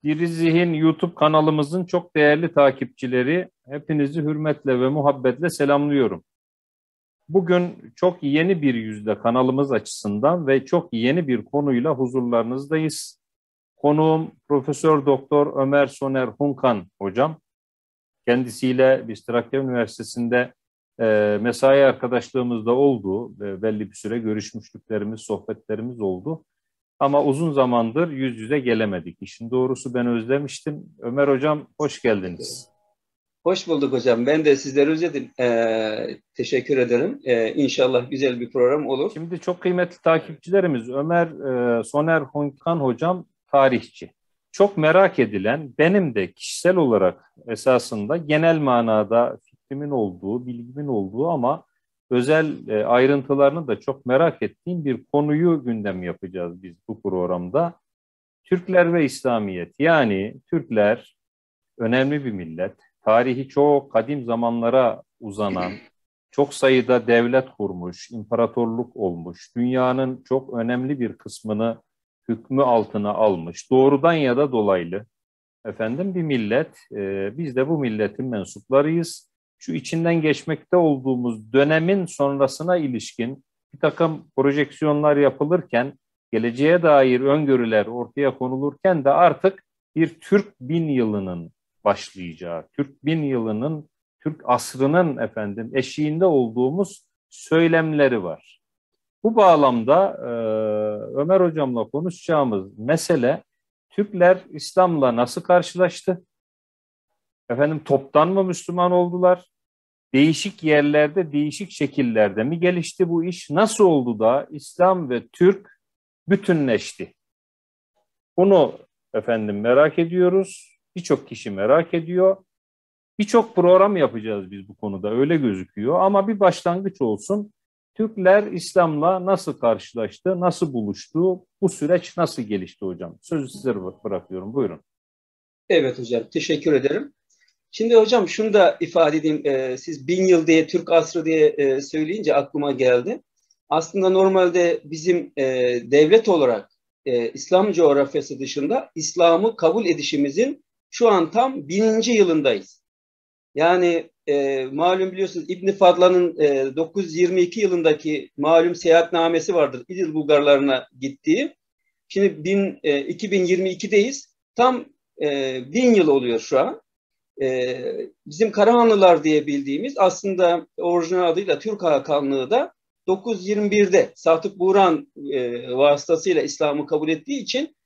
Diri Zihin YouTube kanalımızın çok değerli takipçileri, hepinizi hürmetle ve muhabbetle selamlıyorum. Bugün çok yeni bir yüzle kanalımız açısından ve çok yeni bir konuyla huzurlarınızdayız. Konuğum Profesör Doktor Ömer Soner Hunkan hocam. Kendisiyle biz Trakya Üniversitesi'nde mesai arkadaşlığımızda oldu ve belli bir süre görüşmüşlüklerimiz, sohbetlerimiz oldu. Ama uzun zamandır yüz yüze gelemedik. İşin doğrusu ben özlemiştim. Ömer Hocam hoş geldiniz. Hoş bulduk hocam. Ben de sizleri özledim. Teşekkür ederim. İnşallah güzel bir program olur. Şimdi çok kıymetli takipçilerimiz, Ömer Soner Hunkan Hocam tarihçi. Çok merak edilen, benim de kişisel olarak esasında genel manada fikrimin olduğu, bilgimin olduğu ama özel ayrıntılarını da çok merak ettiğim bir konuyu gündem yapacağız biz bu programda. Türkler ve İslamiyet. Yani Türkler önemli bir millet. Tarihi çok kadim zamanlara uzanan, çok sayıda devlet kurmuş, imparatorluk olmuş, dünyanın çok önemli bir kısmını hükmü altına almış, doğrudan ya da dolaylı bir millet. Biz de bu milletin mensuplarıyız. Şu içinden geçmekte olduğumuz dönemin sonrasına ilişkin bir takım projeksiyonlar yapılırken, geleceğe dair öngörüler ortaya konulurken de artık bir Türk bin yılının başlayacağı, Türk bin yılının, Türk asrının eşiğinde olduğumuz söylemleri var. Bu bağlamda Ömer Hocam'la konuşacağımız mesele Türkler İslam'la nasıl karşılaştı? Toptan mı Müslüman oldular? Değişik yerlerde, değişik şekillerde mi gelişti bu iş? Nasıl oldu da İslam ve Türk bütünleşti? Bunu merak ediyoruz. Birçok kişi merak ediyor. Birçok program yapacağız biz bu konuda, öyle gözüküyor. Ama bir başlangıç olsun. Türkler İslam'la nasıl karşılaştı, nasıl buluştu, bu süreç nasıl gelişti hocam? Sözü size bırakıyorum, buyurun. Evet hocam, teşekkür ederim. Şimdi hocam şunu da ifade edeyim. Siz bin yıl diye, Türk asrı diye söyleyince aklıma geldi. Aslında normalde bizim devlet olarak İslam coğrafyası dışında İslam'ı kabul edişimizin şu an tam 1000. yılındayız. Yani malum biliyorsunuz İbn Fadlan'ın 922 yılındaki malum seyahatnamesi vardır. İdil Bulgarlarına gittiği. Şimdi 2022'deyiz. Tam 1000 yıl oluyor şu an. Bizim Karahanlılar diye bildiğimiz aslında orijinal adıyla Türk Hakanlığı da 921'de Sadık Buğran vasıtasıyla İslam'ı kabul ettiği için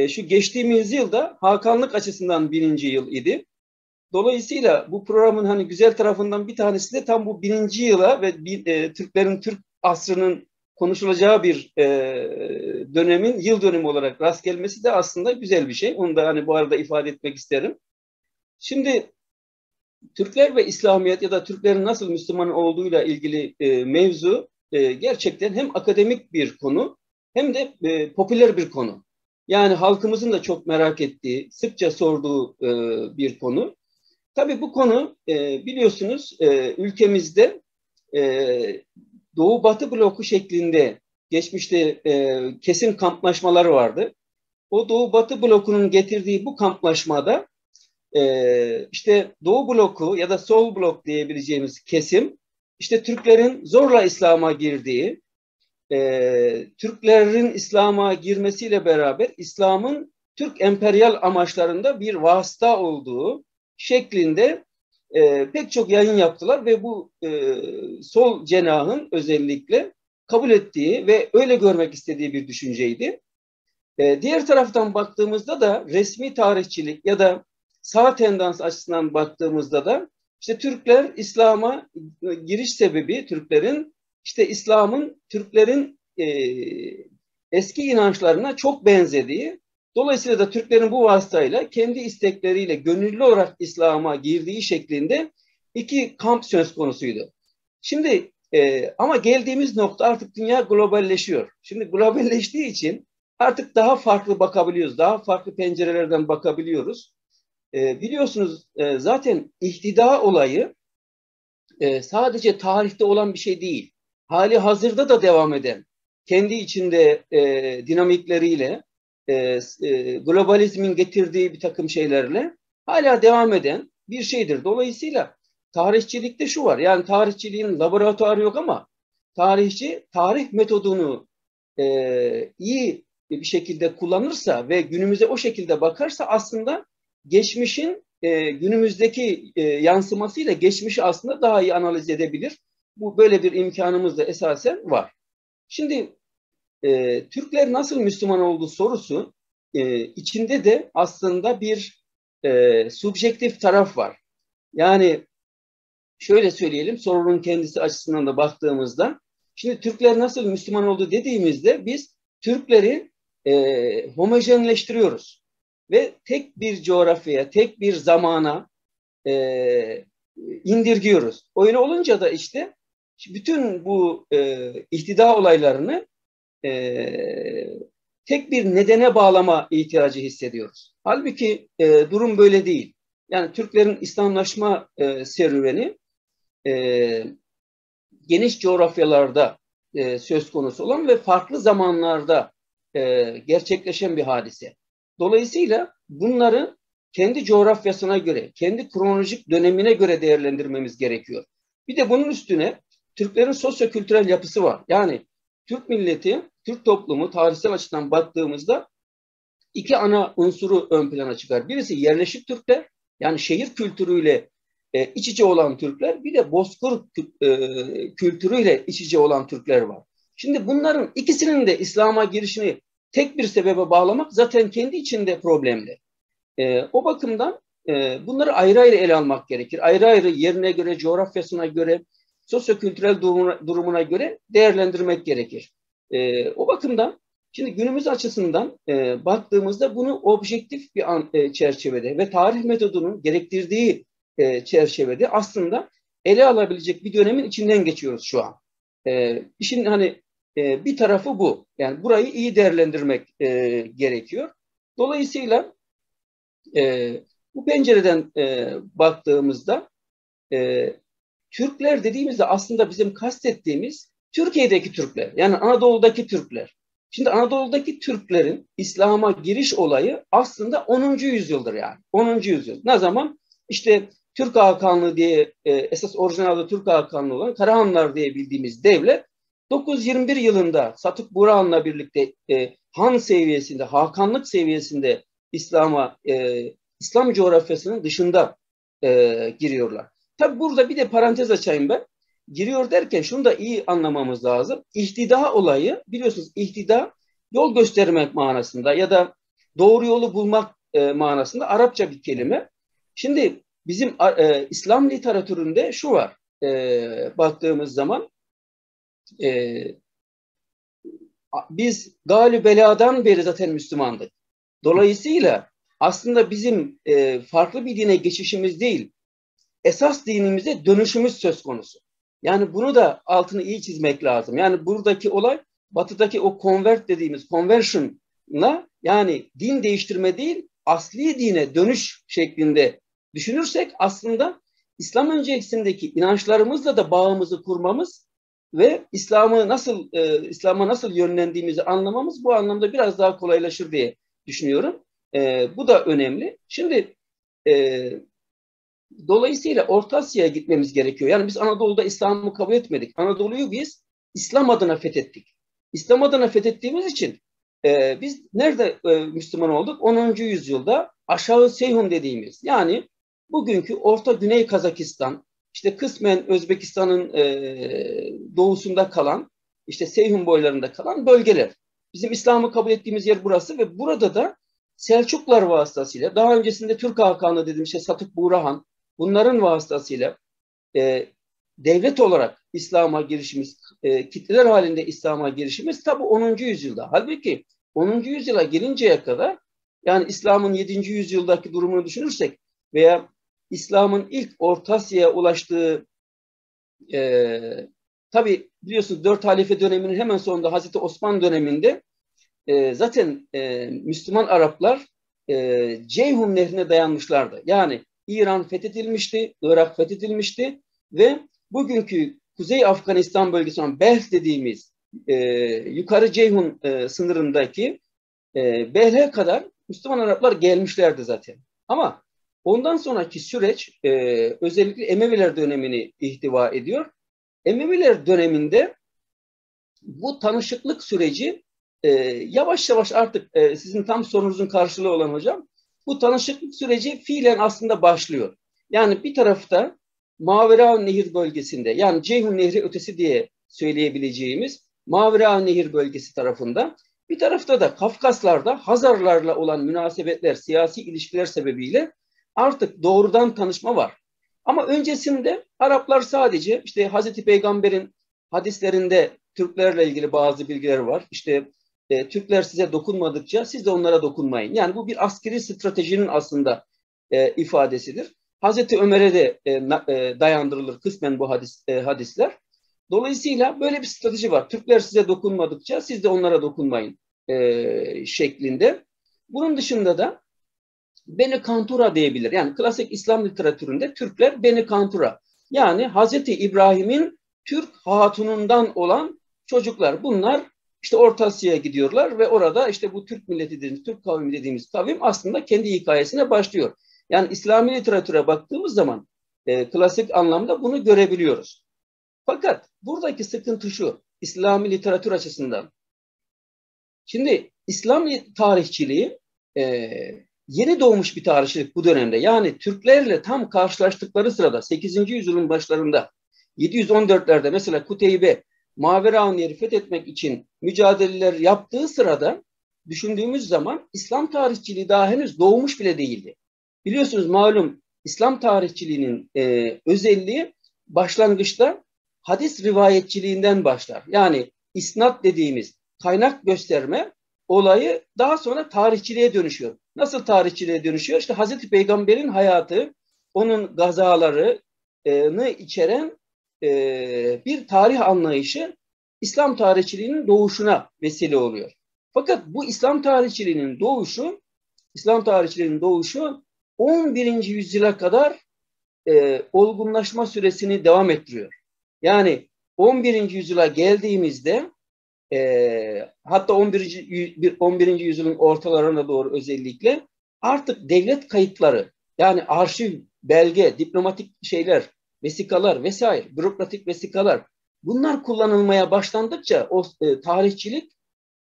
şu geçtiğimiz yılda Hakanlık açısından 1000. yıl idi. Dolayısıyla bu programın hani güzel tarafından bir tanesi de tam bu 1000. yıla ve Türklerin Türk asrının konuşulacağı bir dönemin yıl dönümü olarak rast gelmesi de aslında güzel bir şey. Onu da hani bu arada ifade etmek isterim. Şimdi Türkler ve İslamiyet ya da Türklerin nasıl Müslüman olduğuyla ilgili mevzu gerçekten hem akademik bir konu hem de popüler bir konu. Yani halkımızın da çok merak ettiği, sıkça sorduğu bir konu. Tabii bu konu biliyorsunuz ülkemizde Doğu-Batı bloku şeklinde geçmişte kesin kamplaşmalar vardı. O Doğu-Batı blokunun getirdiği bu kamplaşmada işte Doğu bloku ya da Sol blok diyebileceğimiz kesim işte Türklerin zorla İslam'a girdiği, Türklerin İslam'a girmesiyle beraber İslam'ın Türk emperyal amaçlarında bir vasıta olduğu şeklinde pek çok yayın yaptılar ve bu sol cenahın özellikle kabul ettiği ve öyle görmek istediği bir düşünceydi. Diğer taraftan baktığımızda da resmi tarihçilik ya da sağ tendans açısından baktığımızda da işte Türkler İslam'a giriş sebebi Türklerin işte İslam'ın Türklerin eski inançlarına çok benzediği, dolayısıyla da Türklerin bu vasıtayla kendi istekleriyle gönüllü olarak İslam'a girdiği şeklinde iki kamp söz konusuydu. Şimdi ama geldiğimiz nokta artık dünya globalleşiyor. Şimdi globalleştiği için artık daha farklı bakabiliyoruz, daha farklı pencerelerden bakabiliyoruz. Biliyorsunuz zaten ihtida olayı sadece tarihte olan bir şey değil. Hali hazırda da devam eden, kendi içinde dinamikleriyle globalizmin getirdiği bir takım şeylerle hala devam eden bir şeydir. Dolayısıyla tarihçilikte şu var. Yani tarihçiliğin laboratuvarı yok ama tarihçi tarih metodunu iyi bir şekilde kullanırsa ve günümüze o şekilde bakarsa aslında geçmişin günümüzdeki yansımasıyla geçmişi aslında daha iyi analiz edebilir. Bu böyle bir imkanımız da esasen var. Şimdi Türkler nasıl Müslüman oldu sorusu içinde de aslında bir subjektif taraf var. Yani şöyle söyleyelim, sorunun kendisi açısından da baktığımızda, şimdi Türkler nasıl Müslüman oldu dediğimizde biz Türkleri homojenleştiriyoruz ve tek bir coğrafyaya, tek bir zamana indirgiyoruz. Öyle olunca da işte bütün bu ihtida olaylarını tek bir nedene bağlama ihtiyacı hissediyoruz. Halbuki durum böyle değil. Yani Türklerin İslamlaşma serüveni geniş coğrafyalarda söz konusu olan ve farklı zamanlarda gerçekleşen bir hadise. Dolayısıyla bunları kendi coğrafyasına göre, kendi kronolojik dönemine göre değerlendirmemiz gerekiyor. Bir de bunun üstüne Türklerin sosyo-kültürel yapısı var. Yani Türk milleti, Türk toplumu tarihsel açıdan baktığımızda iki ana unsuru ön plana çıkar. Birisi yerleşik Türkler, yani şehir kültürüyle iç içe olan Türkler, bir de bozkır kültürüyle iç içe olan Türkler var. Şimdi bunların ikisinin de İslam'a girişini tek bir sebebe bağlamak zaten kendi içinde problemli. O bakımdan bunları ayrı ayrı ele almak gerekir. Ayrı ayrı yerine göre, coğrafyasına göre, sosyo-kültürel durumuna göre değerlendirmek gerekir. O bakımdan şimdi günümüz açısından baktığımızda bunu objektif bir çerçevede ve tarih metodunun gerektirdiği çerçevede aslında ele alabilecek bir dönemin içinden geçiyoruz şu an. İşin hani bir tarafı bu. Yani burayı iyi değerlendirmek gerekiyor. Dolayısıyla bu pencereden baktığımızda Türkler dediğimizde aslında bizim kastettiğimiz Türkiye'deki Türkler, yani Anadolu'daki Türkler. Şimdi Anadolu'daki Türklerin İslam'a giriş olayı aslında 10. yüzyıldır yani. 10. yüzyıl. Ne zaman? İşte Türk Hakanlığı diye esas orijinalde Türk Hakanlığı olan Karahanlar diye bildiğimiz devlet 921 yılında Satık Burhan'la birlikte Han seviyesinde, Hakanlık seviyesinde İslam coğrafyasının dışında giriyorlar. Tabi burada bir de parantez açayım ben. Giriyor derken şunu da iyi anlamamız lazım. İhtida olayı, biliyorsunuz ihtida yol göstermek manasında ya da doğru yolu bulmak manasında Arapça bir kelime. Şimdi bizim İslam literatüründe şu var. Baktığımız zaman biz galü beladan beri zaten Müslümandık. Dolayısıyla aslında bizim farklı bir dine geçişimiz değil, esas dinimize dönüşümüz söz konusu. Yani bunu da altını iyi çizmek lazım. Yani buradaki olay batıdaki o convert dediğimiz conversion'la, yani din değiştirme değil, asli dine dönüş şeklinde düşünürsek aslında İslam öncesindeki inançlarımızla da bağımızı kurmamız ve İslam'a nasıl yönlendiğimizi anlamamız bu anlamda biraz daha kolaylaşır diye düşünüyorum. Bu da önemli. Şimdi dolayısıyla Orta Asya'ya gitmemiz gerekiyor. Yani biz Anadolu'da İslam'ı kabul etmedik. Anadolu'yu biz İslam adına fethettik. İslam adına fethettiğimiz için biz nerede Müslüman olduk? 10. yüzyılda Aşağı Seyhun dediğimiz, yani bugünkü Orta Güney Kazakistan, işte kısmen Özbekistan'ın doğusunda kalan, işte Seyhun boylarında kalan bölgeler. Bizim İslam'ı kabul ettiğimiz yer burası ve burada da Selçuklar vasıtasıyla, daha öncesinde Türk Hakanlığı dediğim şey Satık Buğrahan, bunların vasıtasıyla devlet olarak İslam'a girişimiz, kitleler halinde İslam'a girişimiz tabi 10. yüzyılda. Halbuki 10. yüzyıla gelinceye kadar, yani İslam'ın 7. yüzyıldaki durumunu düşünürsek veya İslam'ın ilk Orta Asya'ya ulaştığı tabi biliyorsunuz 4 halife döneminin hemen sonunda Hazreti Osman döneminde zaten Müslüman Araplar Ceyhun Nehri'ne dayanmışlardı. Yani İran fethedilmişti, Irak fethedilmişti ve bugünkü Kuzey Afganistan bölgesi olan Belh dediğimiz yukarı Ceyhun sınırındaki Behl'e kadar Müslüman Araplar gelmişlerdi zaten. Ama ondan sonraki süreç özellikle Emeviler dönemini ihtiva ediyor. Emeviler döneminde bu tanışıklık süreci yavaş yavaş artık sizin tam sorunuzun karşılığı olan hocam, bu tanışıklık süreci fiilen aslında başlıyor. Yani bir tarafta Mavera Nehir bölgesinde, yani Ceyhun Nehri ötesi diye söyleyebileceğimiz Mavera Nehir bölgesi tarafında, bir tarafta da Kafkaslar'da Hazarlarla olan münasebetler, siyasi ilişkiler sebebiyle artık doğrudan tanışma var. Ama öncesinde Araplar sadece işte Hazreti Peygamber'in hadislerinde Türklerle ilgili bazı bilgiler var. İşte Türkler size dokunmadıkça siz de onlara dokunmayın. Yani bu bir askeri stratejinin aslında ifadesidir. Hazreti Ömer'e de dayandırılır kısmen bu hadisler. Dolayısıyla böyle bir strateji var. Türkler size dokunmadıkça siz de onlara dokunmayın şeklinde. Bunun dışında da Beni Kantura diyebilir. Yani klasik İslam literatüründe Türkler Beni Kantura. Yani Hazreti İbrahim'in Türk hatunundan olan çocuklar. Bunlar işte Orta Asya'ya gidiyorlar ve orada işte bu Türk milleti dediğimiz, Türk kavmi dediğimiz kavim aslında kendi hikayesine başlıyor. Yani İslami literatüre baktığımız zaman klasik anlamda bunu görebiliyoruz. Fakat buradaki sıkıntı şu, İslami literatür açısından. Şimdi İslam tarihçiliği yeni doğmuş bir tarihçilik bu dönemde. Yani Türklerle tam karşılaştıkları sırada 8. yüzyılın başlarında 714'lerde mesela Kuteybe Maverauniyer'i fethetmek için mücadeleler yaptığı sırada düşündüğümüz zaman İslam tarihçiliği daha henüz doğmuş bile değildi. Biliyorsunuz malum İslam tarihçiliğinin özelliği başlangıçta hadis rivayetçiliğinden başlar. Yani isnat dediğimiz kaynak gösterme olayı daha sonra tarihçiliğe dönüşüyor. Nasıl tarihçiliğe dönüşüyor? İşte Hazreti Peygamber'in hayatı, onun gazalarını içeren bir tarih anlayışı İslam tarihçiliğinin doğuşuna vesile oluyor. Fakat bu İslam tarihçiliğinin doğuşu 11. yüzyıla kadar olgunlaşma süresini devam ettiriyor. Yani 11. yüzyıla geldiğimizde hatta 11. yüzyılın ortalarına doğru özellikle artık devlet kayıtları, yani arşiv, belge, diplomatik şeyler, vesikalar vesaire, bürokratik vesikalar, bunlar kullanılmaya başlandıkça o tarihçilik,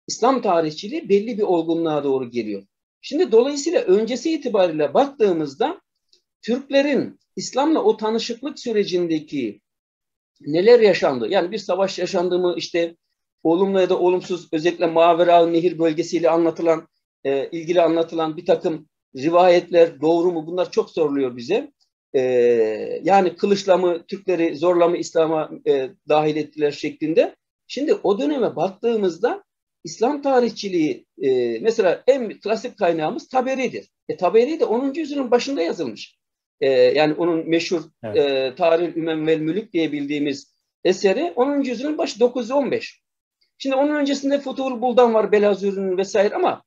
İslam tarihçiliği belli bir olgunluğa doğru geliyor. Şimdi dolayısıyla öncesi itibariyle baktığımızda Türklerin İslam'la o tanışıklık sürecindeki neler yaşandı? Yani bir savaş yaşandı mı, işte olumlu ya da olumsuz, özellikle Mavera Nehir bölgesiyle ilgili anlatılan bir takım rivayetler doğru mu? Bunlar çok soruluyor bize. Yani kılıçla mı Türkleri zorla mı İslam'a dahil ettiler şeklinde. Şimdi o döneme baktığımızda İslam tarihçiliği mesela en klasik kaynağımız Taberi'dir. Taberi de 10. yüzyılın başında yazılmış. Yani onun meşhur Tarih-ül Ümem vel Mülük diye bildiğimiz eseri 10. yüzyılın başı 915. Şimdi onun öncesinde Futuhul Buldan var, Belazür'ün vesaire, ama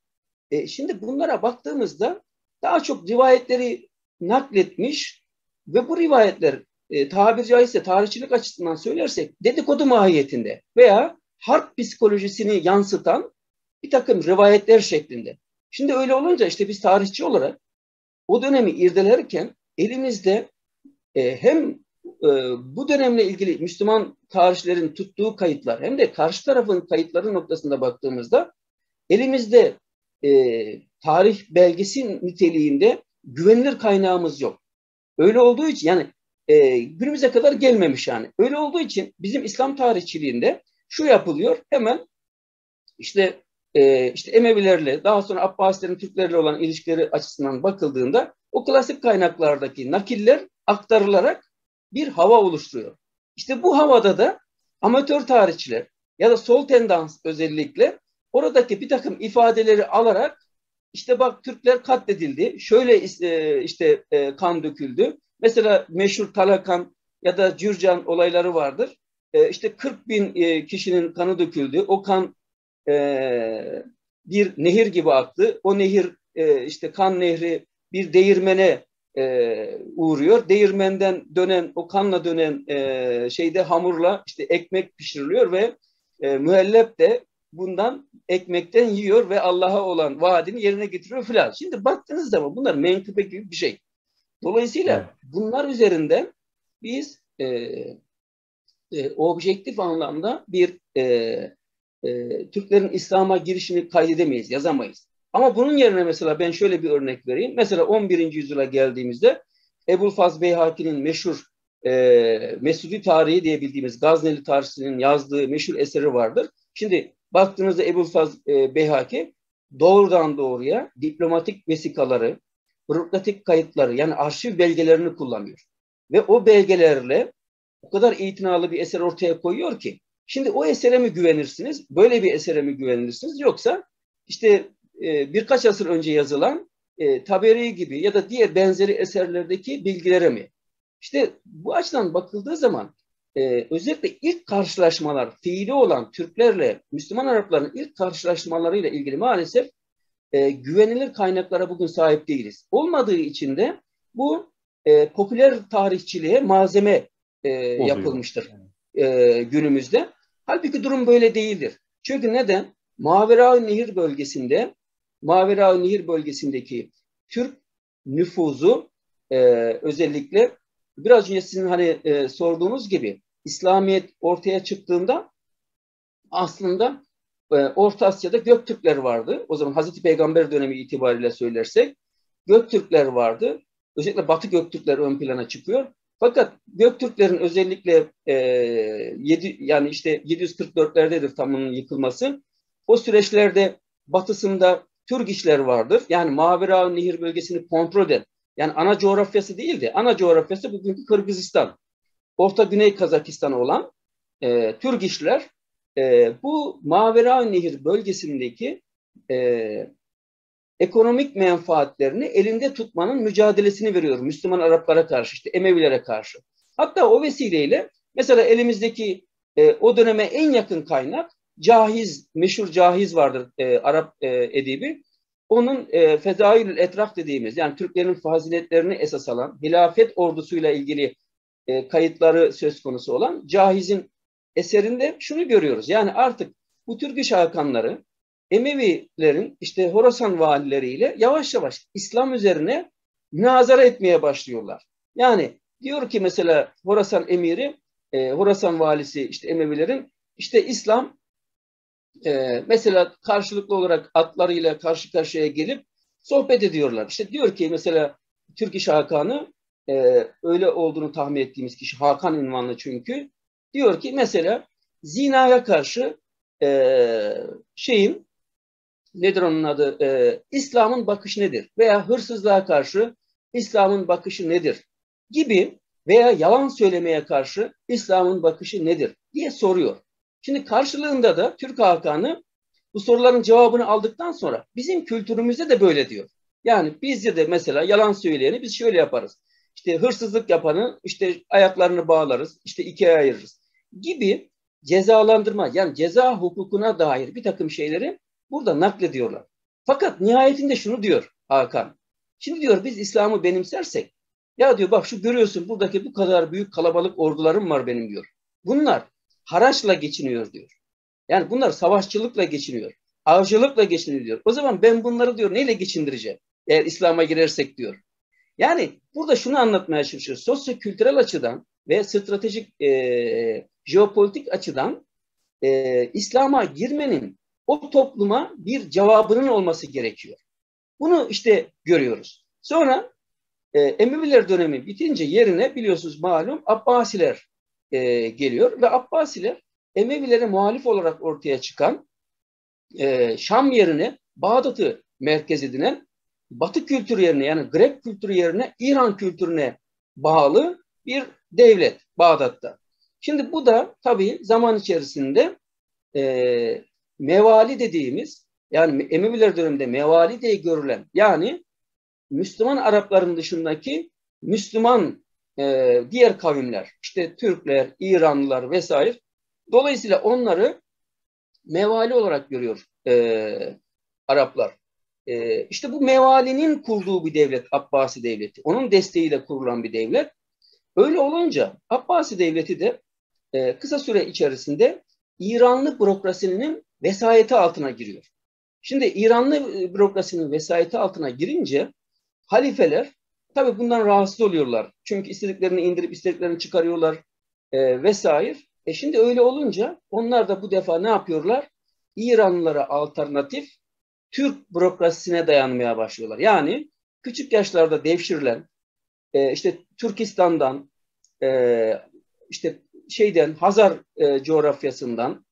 şimdi bunlara baktığımızda daha çok rivayetleri nakletmiş ve bu rivayetler tabiri caizse tarihçilik açısından söylersek dedikodu mahiyetinde veya harp psikolojisini yansıtan bir takım rivayetler şeklinde. Şimdi öyle olunca işte biz tarihçi olarak o dönemi irdelerken elimizde hem bu dönemle ilgili Müslüman tarihçilerin tuttuğu kayıtlar hem de karşı tarafın kayıtları noktasında baktığımızda elimizde tarih belgesi niteliğinde güvenilir kaynağımız yok. Öyle olduğu için yani günümüze kadar gelmemiş yani. Öyle olduğu için bizim İslam tarihçiliğinde şu yapılıyor, hemen işte Emevilerle daha sonra Abbasilerin Türklerle olan ilişkileri açısından bakıldığında o klasik kaynaklardaki nakiller aktarılarak bir hava oluşturuyor. İşte bu havada da amatör tarihçiler ya da sol tendans özellikle oradaki bir takım ifadeleri alarak işte bak Türkler katledildi, şöyle kan döküldü. Mesela meşhur Talakan ya da Cürcan olayları vardır. İşte 40 bin kişinin kanı döküldü. O kan bir nehir gibi aktı. O nehir işte kan nehri bir değirmene uğruyor. Değirmenden dönen, o kanla dönen hamurla işte ekmek pişiriliyor ve müellep de bundan ekmekten yiyor ve Allah'a olan vaadini yerine getiriyor filan. Şimdi baktığınız zaman bunlar menkıbe gibi bir şey. Dolayısıyla bunlar üzerinden biz objektif anlamda bir Türklerin İslam'a girişini kaydedemeyiz, yazamayız. Ama bunun yerine mesela ben şöyle bir örnek vereyim. Mesela 11. yüzyıla geldiğimizde Ebu'l-Fazl Beyhaki'nin meşhur Mesudi Tarihi diye bildiğimiz Gazneli Tarihçinin yazdığı meşhur eseri vardır. Şimdi baktığınızda Ebu'l-Fazl Beyhaki doğrudan doğruya diplomatik vesikaları, bürokratik kayıtları yani arşiv belgelerini kullanıyor. Ve o belgelerle o kadar itinalı bir eser ortaya koyuyor ki şimdi o esere mi güvenirsiniz? Böyle bir esere mi güvenirsiniz? Yoksa işte birkaç asır önce yazılan Taberi gibi ya da diğer benzeri eserlerdeki bilgilere mi? İşte bu açıdan bakıldığı zaman özellikle ilk karşılaşmalar fiili olan Türklerle Müslüman Arapların ilk karşılaşmalarıyla ilgili maalesef güvenilir kaynaklara bugün sahip değiliz. Olmadığı için de bu popüler tarihçiliğe malzeme yapılmıştır günümüzde. Halbuki durum böyle değildir. Çünkü neden? Mavera-Nehir bölgesindeki Türk nüfuzu özellikle biraz önce sizin hani sorduğunuz gibi İslamiyet ortaya çıktığında aslında Orta Asya'da Göktürkler vardı. O zaman Hazreti Peygamber dönemi itibariyle söylersek Göktürkler vardı. Özellikle Batı Göktürkler ön plana çıkıyor. Fakat Göktürklerin özellikle yani işte 744'lerdedir tamının yıkılması. O süreçlerde batısında Türgişler vardır. Yani Mavera-Nehir bölgesini kontrol eden. Yani ana coğrafyası değildi. Ana coğrafyası bugünkü Kırgızistan. Orta Güney Kazakistan olan Türgişler bu Mavera-Nehir bölgesindeki ekonomik menfaatlerini elinde tutmanın mücadelesini veriyor Müslüman Araplara karşı, işte Emevilere karşı. Hatta o vesileyle mesela elimizdeki o döneme en yakın kaynak Cahiz, meşhur Cahiz vardır Arap edibi. Onun Fedailül Etraf dediğimiz yani Türklerin faziletlerini esas alan hilafet ordusuyla ilgili kayıtları söz konusu olan Cahiz'in eserinde şunu görüyoruz. Yani artık bu Türk Hakanları Emevilerin işte Horasan valileriyle yavaş yavaş İslam üzerine münazara etmeye başlıyorlar. Yani diyor ki mesela Horasan emiri, Horasan valisi işte Emevilerin işte İslam mesela karşılıklı olarak atlarıyla karşı karşıya gelip sohbet ediyorlar. İşte diyor ki mesela Türk Hakanı öyle olduğunu tahmin ettiğimiz kişi Hakan ünvanlı çünkü diyor ki mesela zinaya karşı nedir onun adı? İslam'ın bakışı nedir? Veya hırsızlığa karşı İslam'ın bakışı nedir? Gibi veya yalan söylemeye karşı İslam'ın bakışı nedir? Diye soruyor. Şimdi karşılığında da Türk Hakanı bu soruların cevabını aldıktan sonra bizim kültürümüzde de böyle diyor. Yani bizde de mesela yalan söyleyeni biz şöyle yaparız. İşte hırsızlık yapanı işte ayaklarını bağlarız, işte ikiye ayırırız gibi cezalandırma yani ceza hukukuna dair bir takım şeyleri burada naklediyorlar. Fakat nihayetinde şunu diyor Hakan. Şimdi diyor biz İslam'ı benimsersek ya diyor bak şu görüyorsun buradaki bu kadar büyük kalabalık ordularım var benim diyor. Bunlar haraçla geçiniyor diyor. Yani bunlar savaşçılıkla geçiniyor. Avcılıkla geçiniyor diyor. O zaman ben bunları diyor neyle geçindireceğim? Eğer İslam'a girersek diyor. Yani burada şunu anlatmaya çalışıyor. Sosyo-kültürel açıdan ve stratejik jeopolitik açıdan İslam'a girmenin o topluma bir cevabının olması gerekiyor. Bunu işte görüyoruz. Sonra Emeviler dönemi bitince yerine biliyorsunuz malum Abbasiler geliyor ve Abbasiler Emevilere muhalif olarak ortaya çıkan Şam yerine Bağdat'ı merkez edinen Batı kültürü yerine yani Grek kültürü yerine İran kültürüne bağlı bir devlet Bağdat'ta. Şimdi bu da tabii zaman içerisinde mevali dediğimiz yani Emeviler döneminde mevali diye görülen yani Müslüman Arapların dışındaki Müslüman diğer kavimler işte Türkler, İranlılar vesaire dolayısıyla onları mevali olarak görüyor Araplar. İşte bu mevalinin kurduğu bir devlet Abbasi Devleti. Onun desteğiyle kurulan bir devlet. Öyle olunca Abbasi Devleti de kısa süre içerisinde İranlı bürokrasinin vesayeti altına giriyor. Şimdi İranlı bürokrasinin vesayeti altına girince halifeler tabii bundan rahatsız oluyorlar. Çünkü istediklerini indirip istediklerini çıkarıyorlar vesaire. Şimdi öyle olunca onlar da bu defa ne yapıyorlar? İranlılara alternatif Türk bürokrasisine dayanmaya başlıyorlar. Yani küçük yaşlarda devşirilen, işte Türkistan'dan, işte Hazar coğrafyasından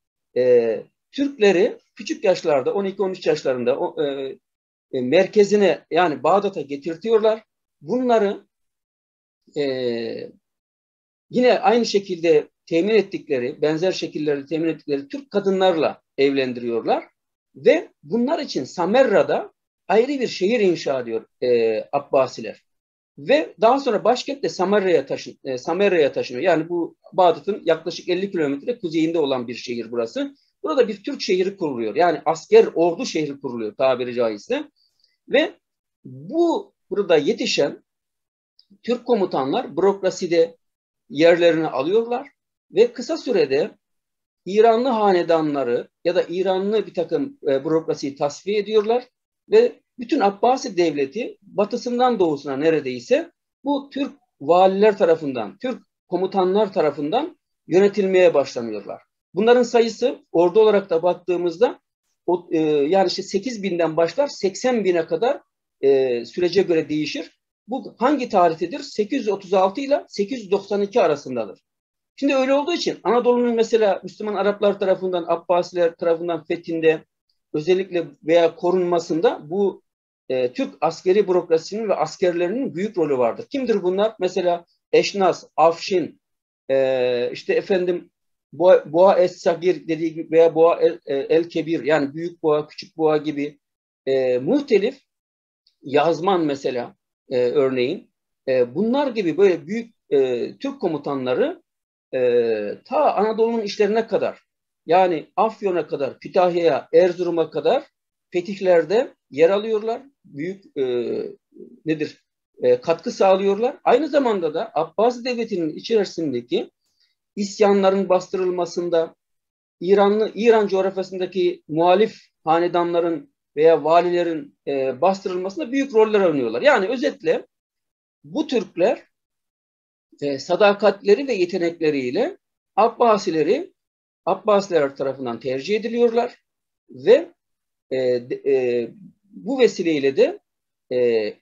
Türkleri küçük yaşlarda 12-13 yaşlarında merkezine yani Bağdat'a getirtiyorlar. Bunları yine aynı şekilde temin ettikleri, benzer şekillerde temin ettikleri Türk kadınlarla evlendiriyorlar ve bunlar için Samerra'da ayrı bir şehir inşa ediyor Abbasiler. Ve daha sonra başkent de Samerra'ya taşınıyor. Yani bu Bağdat'ın yaklaşık 50 kilometre kuzeyinde olan bir şehir burası. Burada bir Türk şehri kuruluyor. Yani asker ordu şehri kuruluyor tabiri caizse. Ve burada yetişen Türk komutanlar bürokraside yerlerini alıyorlar ve kısa sürede İranlı hanedanları ya da İranlı bir takım bürokrasiyi tasfiye ediyorlar ve bütün Abbasi devleti batısından doğusuna neredeyse bu Türk valiler tarafından, Türk komutanlar tarafından yönetilmeye başlanıyorlar. Bunların sayısı ordu olarak da baktığımızda yani 8 binden başlar 80 bine kadar sürece göre değişir. Bu hangi tarihtedir? 836 ile 892 arasındadır. Şimdi öyle olduğu için Anadolu'nun mesela Müslüman Araplar tarafından, Abbasiler tarafından fethinde özellikle veya korunmasında bu Türk askeri bürokrasisinin ve askerlerinin büyük rolü vardır. Kimdir bunlar? Mesela Eşnas, Afşin, Boğa Es-Sagir dediği gibi veya Boğa El-Kebir yani büyük boğa, küçük boğa gibi muhtelif yazman mesela örneğin bunlar gibi böyle büyük Türk komutanları ta Anadolu'nun işlerine kadar yani Afyon'a kadar, Kütahya'ya, Erzurum'a kadar fetihlerde yer alıyorlar. Büyük katkı sağlıyorlar. Aynı zamanda da Abbasi Devleti'nin içerisindeki isyanların bastırılmasında İran coğrafyasındaki muhalif hanedanların veya valilerin bastırılmasında büyük roller oynuyorlar. Yani özetle bu Türkler sadakatleri ve yetenekleriyle Abbasiler tarafından tercih ediliyorlar ve bu vesileyle de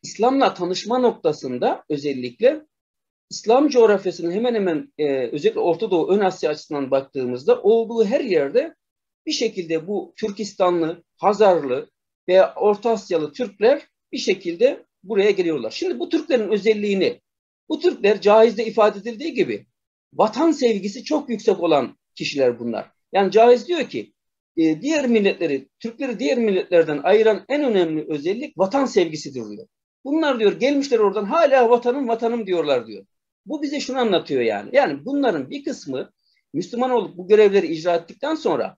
İslam'la tanışma noktasında özellikle İslam coğrafyasının hemen hemen özellikle Orta Doğu, Ön Asya açısından baktığımızda olduğu her yerde bir şekilde bu Türkistanlı, Hazarlı veya Orta Asyalı Türkler bir şekilde buraya geliyorlar. Şimdi bu Türklerin özelliğini, bu Türkler Caiz'de ifade edildiği gibi vatan sevgisi çok yüksek olan kişiler bunlar. Yani Caiz diyor ki Türkleri diğer milletlerden ayıran en önemli özellik vatan sevgisidir diyor. Bunlar diyor gelmişler oradan hala vatanım diyorlar diyor. Bu bize şunu anlatıyor yani. Yani bunların bir kısmı Müslüman olup bu görevleri icra ettikten sonra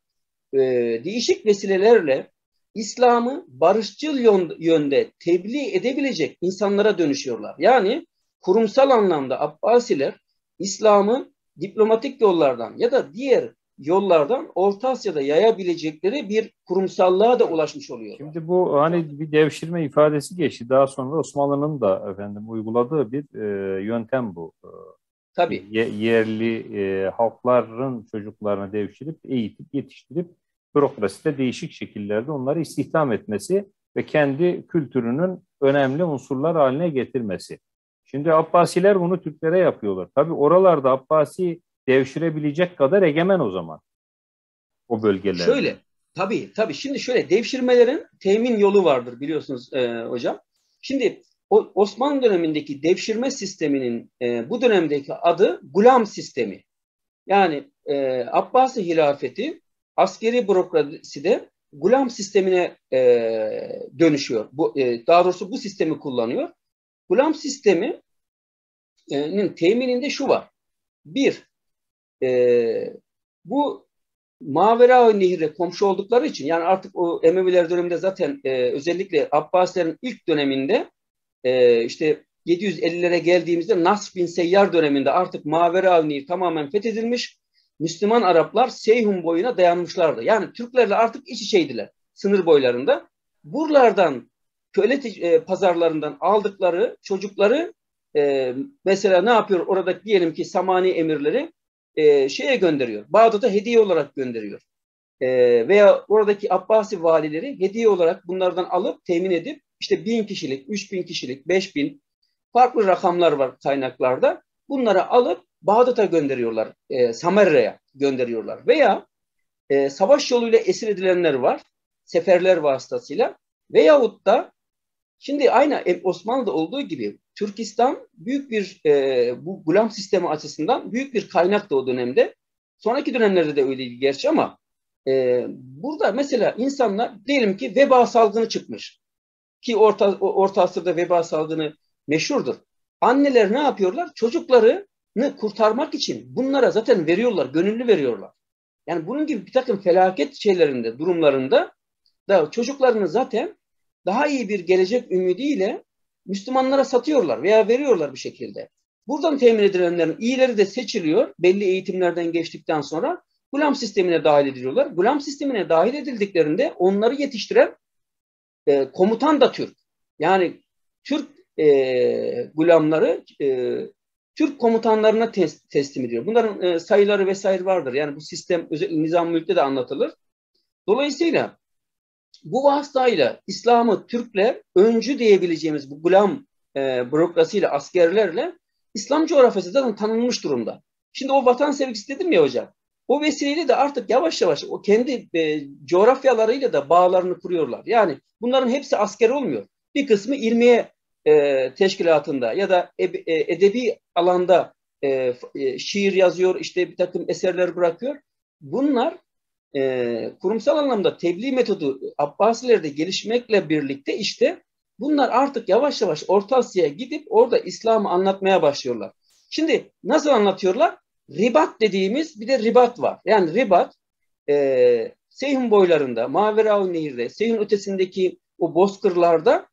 değişik vesilelerle İslam'ı barışçıl yönde tebliğ edebilecek insanlara dönüşüyorlar. Yani kurumsal anlamda Abbasiler İslam'ı diplomatik yollardan ya da diğer yollardan Orta Asya'da yayabilecekleri bir kurumsallığa da ulaşmış oluyor. Şimdi bu hani bir devşirme ifadesi geçti. Daha sonra Osmanlı'nın da uyguladığı bir yöntem bu. Tabii. Yerli halkların çocuklarını devşirip, eğitip, yetiştirip bürokraside değişik şekillerde onları istihdam etmesi ve kendi kültürünün önemli unsurlar haline getirmesi. Şimdi Abbasiler bunu Türklere yapıyorlar. Tabii oralarda Abbasi devşirebilecek kadar egemen o zaman. O bölgelerde. Şöyle, tabii. Şimdi şöyle, devşirmelerin temin yolu vardır biliyorsunuz hocam. Şimdi Osmanlı dönemindeki devşirme sisteminin bu dönemdeki adı Gulam sistemi. Yani Abbasi hilafeti askeri bürokraside Gulam sistemine dönüşüyor. Daha doğrusu bu sistemi kullanıyor. Gulam sisteminin temininde şu var. Bir, bu Mavera Nehri'ne komşu oldukları için yani artık o Emeviler döneminde zaten özellikle Abbasilerin ilk döneminde işte 750'lere geldiğimizde Nasr bin Seyyar döneminde artık Mavera Nehri tamamen fethedilmiş Müslüman Araplar Seyhun boyuna dayanmışlardı. Yani Türklerle artık iç içeydiler sınır boylarında. Buralardan köle pazarlarından aldıkları çocukları mesela ne yapıyor orada diyelim ki Samani emirleri şeye gönderiyor. Bağdat'a hediye olarak gönderiyor. Veya oradaki Abbasi valileri hediye olarak bunlardan alıp temin edip işte 1000 kişilik, 3000 kişilik, 5000 farklı rakamlar var kaynaklarda. Bunları alıp Bağdat'a gönderiyorlar. Samarra'ya gönderiyorlar. Veya savaş yoluyla esir edilenler var. Seferler vasıtasıyla. Veyahut da şimdi aynı Osmanlı'da olduğu gibi Türkistan büyük bir bu gulam sistemi açısından büyük bir kaynaktı o dönemde. Sonraki dönemlerde de öyleydi gerçi ama burada mesela insanlar diyelim ki veba salgını çıkmış. Ki orta asırda veba salgını meşhurdur. Anneler ne yapıyorlar? Çocuklarını kurtarmak için bunlara zaten veriyorlar, gönüllü veriyorlar. Yani bunun gibi bir takım felaket şeylerinde, durumlarında da çocuklarını zaten daha iyi bir gelecek ümidiyle Müslümanlara satıyorlar veya veriyorlar bir şekilde. Buradan temin edilenlerin iyileri de seçiliyor. Belli eğitimlerden geçtikten sonra gulam sistemine dahil ediliyorlar. Gulam sistemine dahil edildiklerinde onları yetiştiren komutan da Türk. Yani Türk gulamları Türk komutanlarına teslim ediyor. Bunların sayıları vesaire vardır. Yani bu sistem özellikle Nizam-ı Mülk'te de anlatılır. Dolayısıyla bu vasıtayla İslam'ı Türkler öncü diyebileceğimiz bu gulam bürokrasiyle, askerlerle İslam coğrafyası zaten tanınmış durumda. Şimdi o vatan sevgisi dedim ya hocam. O vesileyle de artık yavaş yavaş o kendi coğrafyalarıyla da bağlarını kuruyorlar. Yani bunların hepsi asker olmuyor. Bir kısmı ilmiye teşkilatında ya da edebi alanda şiir yazıyor, işte bir takım eserler bırakıyor. Bunlar kurumsal anlamda tebliğ metodu Abbasilerde gelişmekle birlikte işte bunlar artık yavaş yavaş Orta Asya'ya gidip orada İslam'ı anlatmaya başlıyorlar. Şimdi nasıl anlatıyorlar? Ribat dediğimiz bir de ribat var. Yani ribat Seyhun boylarında, Maveraun Nehir'de, Seyhun ötesindeki o bozkırlarda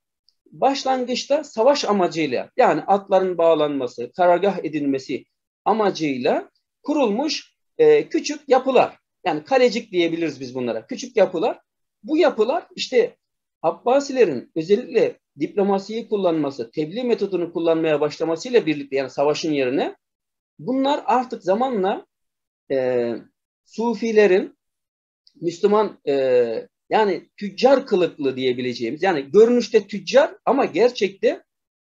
başlangıçta savaş amacıyla yani atların bağlanması, karargah edilmesi amacıyla kurulmuş küçük yapılar. Yani kalecik diyebiliriz biz bunlara. Küçük yapılar. Bu yapılar işte Abbasilerin özellikle diplomasiyi kullanması, tebliğ metodunu kullanmaya başlamasıyla birlikte yani savaşın yerine bunlar artık zamanla Sufilerin Müslüman yani tüccar kılıklı diyebileceğimiz yani görünüşte tüccar ama gerçekte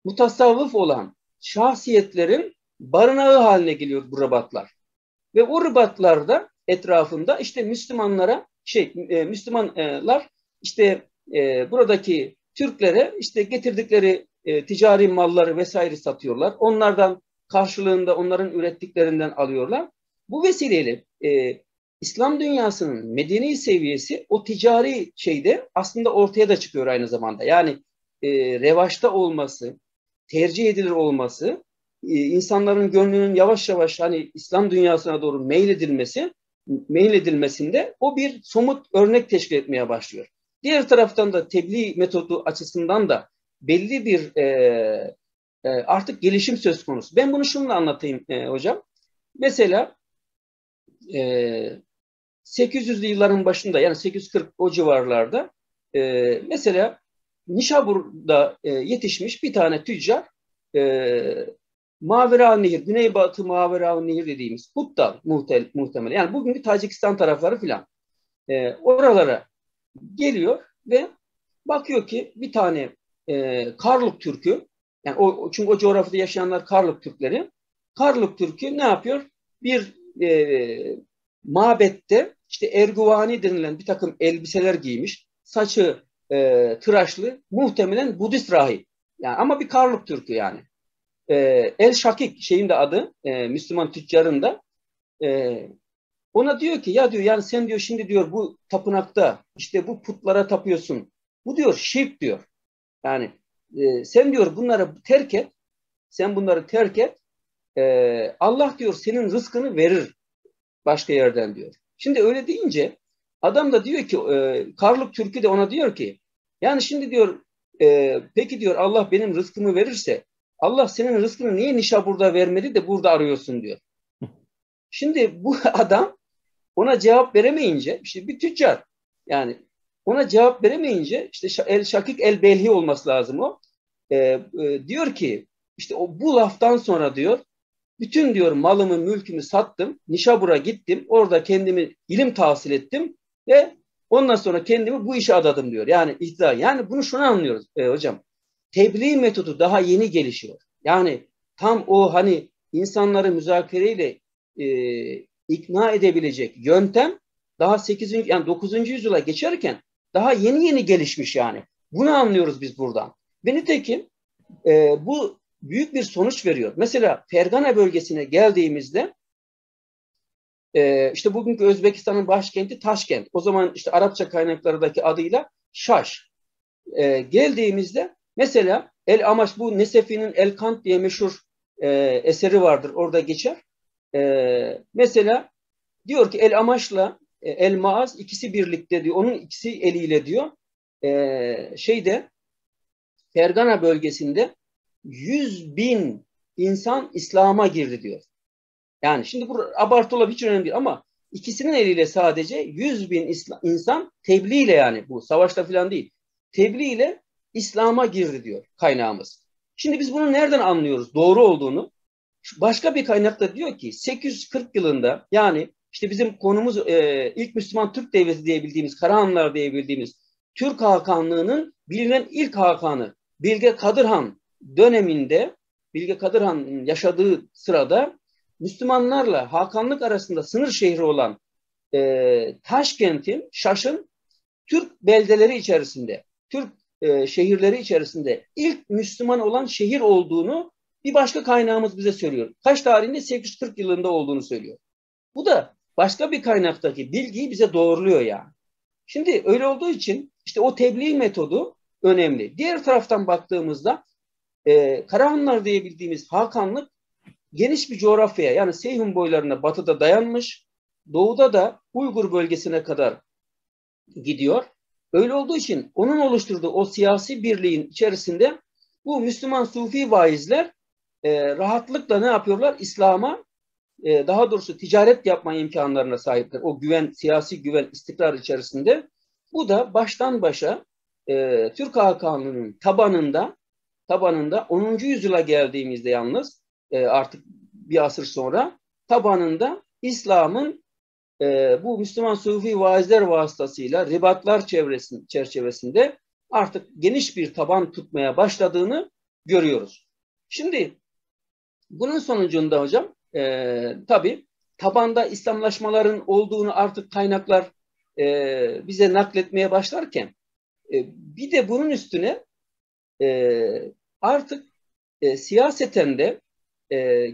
mutasavvıf olan şahsiyetlerin barınağı haline geliyor bu ribatlar. Ve o ribatlarda etrafında işte Müslümanlara Müslümanlar işte buradaki Türklere işte getirdikleri ticari malları vesaire satıyorlar. Onlardan karşılığında onların ürettiklerinden alıyorlar. Bu vesileyle İslam dünyasının medeni seviyesi o ticari şeyde aslında ortaya da çıkıyor aynı zamanda. Yani revaçta olması, tercih edilir olması, insanların gönlünün yavaş yavaş hani İslam dünyasına doğru meyledilmesinde o bir somut örnek teşkil etmeye başlıyor. Diğer taraftan da tebliğ metodu açısından da belli bir artık gelişim söz konusu. Ben bunu şununla anlatayım hocam. Mesela 800'lü yılların başında yani 840 o civarlarda mesela Nişabur'da yetişmiş bir tane tüccar Mavera Nehir, Güneybatı Mavera Nehir dediğimiz Huttal muhtemelen. Yani bugünkü Tacikistan tarafları filan. Oralara geliyor ve bakıyor ki bir tane Karluk Türk'ü yani çünkü o coğrafyada yaşayanlar Karluk Türkleri. Karluk Türk'ü ne yapıyor? Bir mabette işte erguvani denilen bir takım elbiseler giymiş. Saçı tıraşlı. Muhtemelen Budist rahip. Yani ama bir Karluk Türk'ü yani. El Şakik şeyin de adı Müslüman tüccarın da ona diyor ki ya diyor yani sen diyor şimdi diyor bu tapınakta işte bu putlara tapıyorsun. Bu diyor şirk diyor. Yani sen diyor bunları terk et. Sen bunları terk et. Allah diyor senin rızkını verir başka yerden diyor. Şimdi öyle deyince adam da diyor ki Karluk Türk'ü de ona diyor ki yani şimdi diyor peki diyor Allah benim rızkımı verirse Allah senin rızkını niye Nişabur'da vermedi de burada arıyorsun diyor. Şimdi bu adam ona cevap veremeyince, işte bir tüccar yani, ona cevap veremeyince, işte el Şakik el Belhi olması lazım o. Diyor ki işte bu laftan sonra diyor, bütün diyor malımı mülkümü sattım, Nişabur'a gittim, orada kendimi ilim tahsil ettim ve ondan sonra kendimi bu işe adadım diyor. Yani iddia. Yani bunu şunu anlıyoruz hocam. Tebliğ metodu daha yeni gelişiyor. Yani tam o hani insanları müzakereyle ikna edebilecek yöntem daha 8. yani 9. yüzyıla geçerken daha yeni yeni gelişmiş yani. Bunu anlıyoruz biz buradan. Ve nitekim bu büyük bir sonuç veriyor. Mesela Fergana bölgesine geldiğimizde işte bugünkü Özbekistan'ın başkenti Taşkent. O zaman işte Arapça kaynaklardaki adıyla Şaş. Geldiğimizde mesela El Amaş, bu Nesefi'nin El Kant diye meşhur eseri vardır. Orada geçer. Mesela diyor ki El Amaş'la El Maaz ikisi birlikte diyor. Onun ikisi eliyle diyor. Şeyde Fergana bölgesinde 100.000 insan İslam'a girdi diyor. Yani şimdi bu abartı olabilir, hiç önemli değil ama ikisinin eliyle sadece 100.000 insan tebliğ ile, yani bu savaşta falan değil, tebliğ ile İslam'a girdi diyor kaynağımız. Şimdi biz bunu nereden anlıyoruz doğru olduğunu? Başka bir kaynakta diyor ki 840 yılında, yani işte bizim konumuz ilk Müslüman Türk Devleti diye bildiğimiz, Karahanlılar diye bildiğimiz Türk Hakanlığı'nın bilinen ilk Hakanı Bilge Kadırhan döneminde, Bilge Kadırhan'ın yaşadığı sırada Müslümanlarla Hakanlık arasında sınır şehri olan Taşkent'in, Şaş'ın Türk beldeleri içerisinde, Türk şehirleri içerisinde ilk Müslüman olan şehir olduğunu bir başka kaynağımız bize söylüyor. Kaç tarihinde? 840 yılında olduğunu söylüyor. Bu da başka bir kaynaktaki bilgiyi bize doğruluyor yani. Şimdi öyle olduğu için işte o tebliğ metodu önemli. Diğer taraftan baktığımızda Karahanlılar diye bildiğimiz Hakanlık geniş bir coğrafyaya, yani Seyhun boylarına batıda dayanmış, doğuda da Uygur bölgesine kadar gidiyor. Öyle olduğu için onun oluşturduğu o siyasi birliğin içerisinde bu Müslüman Sufi vaizler rahatlıkla ne yapıyorlar? İslam'a, daha doğrusu ticaret yapma imkanlarına sahipler. O güven, siyasi güven, istikrar içerisinde. Bu da baştan başa Türk Hakanlığı'nın tabanında 10. yüzyıla geldiğimizde yalnız artık bir asır sonra tabanında İslam'ın bu Müslüman Sufi vaizler vasıtasıyla ribatlar çerçevesinde artık geniş bir taban tutmaya başladığını görüyoruz. Şimdi bunun sonucunda hocam tabii tabanda İslamlaşmaların olduğunu artık kaynaklar bize nakletmeye başlarken bir de bunun üstüne artık siyaseten de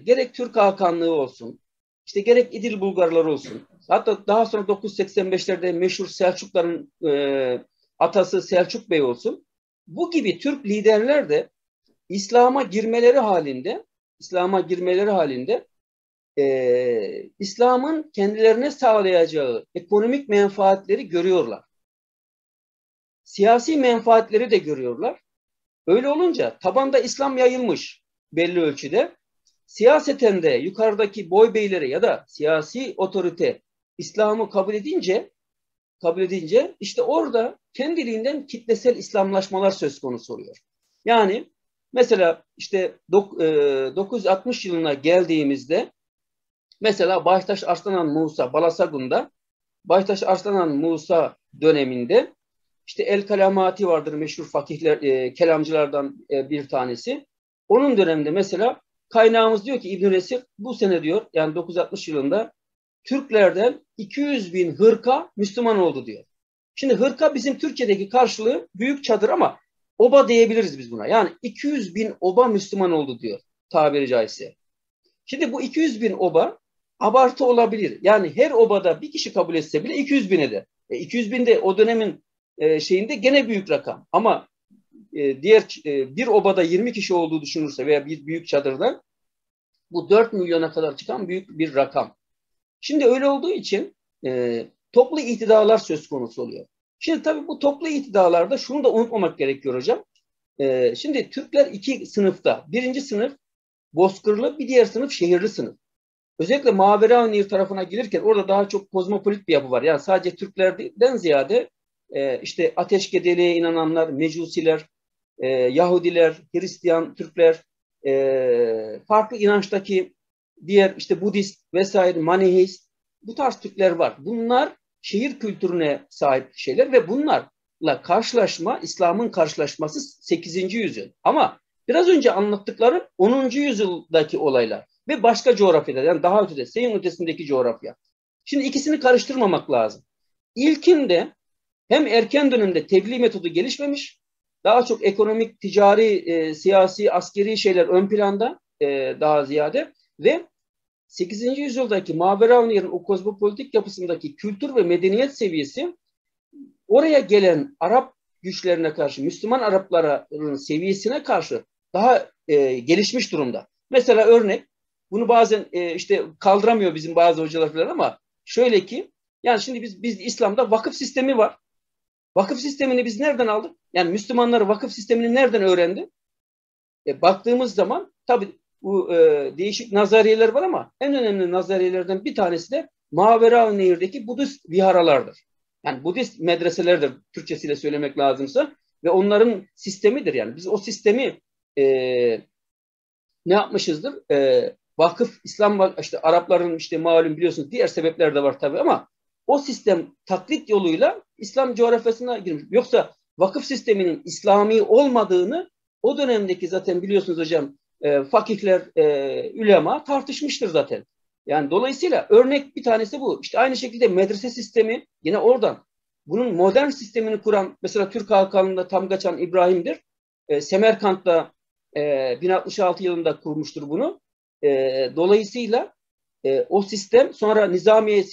gerek Türk Hakanlığı olsun, işte gerek İdil Bulgarlar olsun, hatta daha sonra 985'lerde meşhur Selçukların atası Selçuk Bey olsun, bu gibi Türk liderler de İslam'a girmeleri halinde İslam'ın kendilerine sağlayacağı ekonomik menfaatleri görüyorlar. Siyasi menfaatleri de görüyorlar. Öyle olunca tabanda İslam yayılmış belli ölçüde. Siyaseten de yukarıdaki boy beyleri ya da siyasi otorite İslam'ı kabul edince işte orada kendiliğinden kitlesel İslamlaşmalar söz konusu oluyor. Yani mesela işte 960 yılına geldiğimizde mesela Baytaş Arslan Musa Balasagun'da, Baytaş Arslan Musa döneminde işte El Kalamati vardır, meşhur fakihler, kelamcılardan bir tanesi. Onun döneminde mesela kaynağımız diyor ki İbn Esir bu sene diyor, yani 960 yılında Türklerden 200.000 hırka Müslüman oldu diyor. Şimdi hırka bizim Türkçedeki karşılığı büyük çadır ama oba diyebiliriz biz buna. Yani 200.000 oba Müslüman oldu diyor tabiri caizse. Şimdi bu 200.000 oba abartı olabilir. Yani her obada bir kişi kabul etse bile 200.000 eder. 200.000 de o dönemin şeyinde gene büyük rakam. Ama diğer bir obada 20 kişi olduğu düşünülürse veya bir büyük çadırda bu 4 milyona kadar çıkan büyük bir rakam. Şimdi öyle olduğu için toplu ihtidalar söz konusu oluyor. Şimdi tabii bu toplu ihtidalarda şunu da unutmamak gerekiyor hocam. Şimdi Türkler iki sınıfta. Birinci sınıf bozkırlı, bir diğer sınıf şehirli sınıf. özellikle Maveraunehir tarafına gelirken orada daha çok kozmopolit bir yapı var. Yani sadece Türklerden ziyade işte ateşkedeliğe inananlar, Mecusiler, Yahudiler, Hristiyan, Türkler, farklı inançtaki diğer işte Budist vesaire, Maniheist, bu tarz Türkler var. Bunlar şehir kültürüne sahip şeyler ve bunlarla karşılaşma, İslam'ın karşılaşması 8. yüzyıl. Ama biraz önce anlattıklarım 10. yüzyıldaki olaylar ve başka coğrafyalar, yani daha ötede, Seyhun ötesindeki coğrafya. Şimdi ikisini karıştırmamak lazım. İlkinde hem erken dönemde tebliğ metodu gelişmemiş, daha çok ekonomik, ticari, siyasi, askeri şeyler ön planda daha ziyade ve 8. yüzyıldaki Maveraunehir'in o kozmopolitik yapısındaki kültür ve medeniyet seviyesi oraya gelen Arap güçlerine karşı, Müslüman Arapların seviyesine karşı daha gelişmiş durumda. Mesela örnek, bunu bazen işte kaldıramıyor bizim bazı hocalar falan ama şöyle ki, yani şimdi biz İslam'da vakıf sistemi var. Vakıf sistemini biz nereden aldık? Yani Müslümanlar vakıf sistemini nereden öğrendi? Baktığımız zaman tabii bu değişik nazariyeler var ama en önemli nazariyelerden bir tanesi de Maveraunehir'deki Budist viharalardır. Yani Budist medreselerdir, Türkçesiyle söylemek lazımsa, ve onların sistemidir yani. Biz o sistemi ne yapmışızdır? Vakıf, İslam, işte Arapların işte malum biliyorsunuz diğer sebepler de var tabii ama o sistem taklit yoluyla İslam coğrafyasına girmiş. Yoksa vakıf sisteminin İslami olmadığını o dönemdeki zaten biliyorsunuz hocam fakihler, ülema tartışmıştır zaten. Yani dolayısıyla örnek bir tanesi bu. İşte aynı şekilde medrese sistemi yine oradan. Bunun modern sistemini kuran mesela Türk Hakanı'nda Tamgaçan İbrahim'dir. Semerkant'ta 1066 yılında kurmuştur bunu. Dolayısıyla o sistem sonra Nizamiye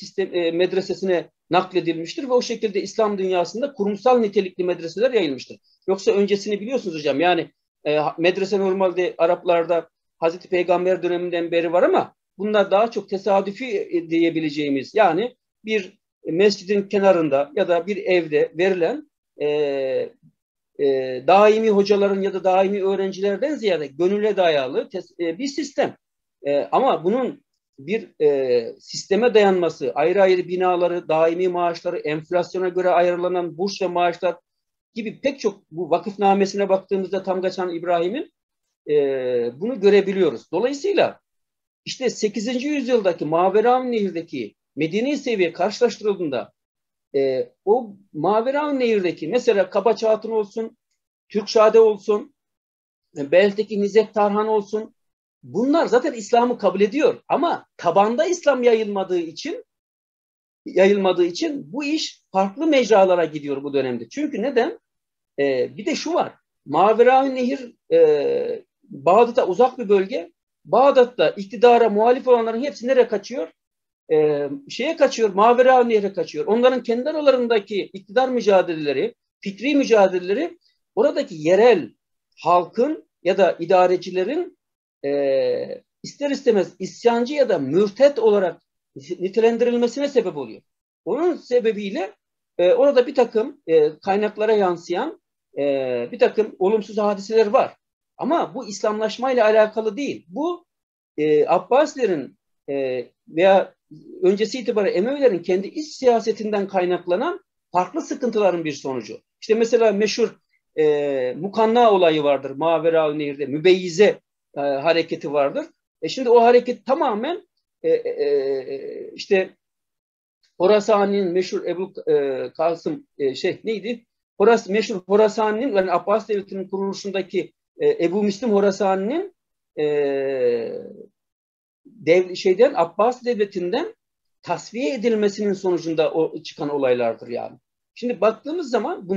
medresesine nakledilmiştir ve o şekilde İslam dünyasında kurumsal nitelikli medreseler yayılmıştır. Yoksa öncesini biliyorsunuz hocam, yani medrese normalde Araplarda Hazreti Peygamber döneminden beri var ama bunlar daha çok tesadüfi diyebileceğimiz, yani bir mescidin kenarında ya da bir evde verilen daimi hocaların ya da daimi öğrencilerden ziyade gönülle dayalı bir sistem. Ama bunun bir sisteme dayanması, ayrı ayrı binaları, daimi maaşları, enflasyona göre ayrılanan burs ve maaşlar gibi pek çok, bu vakıfnamesine baktığımızda Tamgaçan İbrahim'in bunu görebiliyoruz. Dolayısıyla işte 8. yüzyıldaki Maveraunehir'deki medeni seviye karşılaştırıldığında o Maveraunehir'deki mesela Kabaç Hatun olsun, Türkşade olsun, Belt'teki Nizep Tarhan olsun, bunlar zaten İslam'ı kabul ediyor ama tabanda İslam yayılmadığı için bu iş farklı mecralara gidiyor bu dönemde. Çünkü neden? Bir de şu var. Maveraunehir Bağdat'a uzak bir bölge. Bağdat'ta iktidara muhalif olanların hepsi nereye kaçıyor? Şeye kaçıyor, Maveraunehir'e kaçıyor. Onların kendi aralarındaki iktidar mücadeleleri, fikri mücadeleleri oradaki yerel halkın ya da idarecilerin ister istemez isyancı ya da mürtet olarak nitelendirilmesine sebep oluyor. Onun sebebiyle orada bir takım kaynaklara yansıyan bir takım olumsuz hadiseler var. Ama bu İslamlaşmayla alakalı değil. Bu Abbasilerin veya öncesi itibariyle Emevilerin kendi iç siyasetinden kaynaklanan farklı sıkıntıların bir sonucu. İşte mesela meşhur Mukanna olayı vardır Maveraunehir'de, Mübeyyize hareketi vardır. Şimdi o hareket tamamen işte Horasani'nin meşhur Ebu Kasım neydi? Meşhur Horasani'nin, yani Abbas Devleti'nin kuruluşundaki Ebu Müslim Horasani'nin Abbas Devleti'nden tasfiye edilmesinin sonucunda çıkan olaylardır yani. Şimdi baktığımız zaman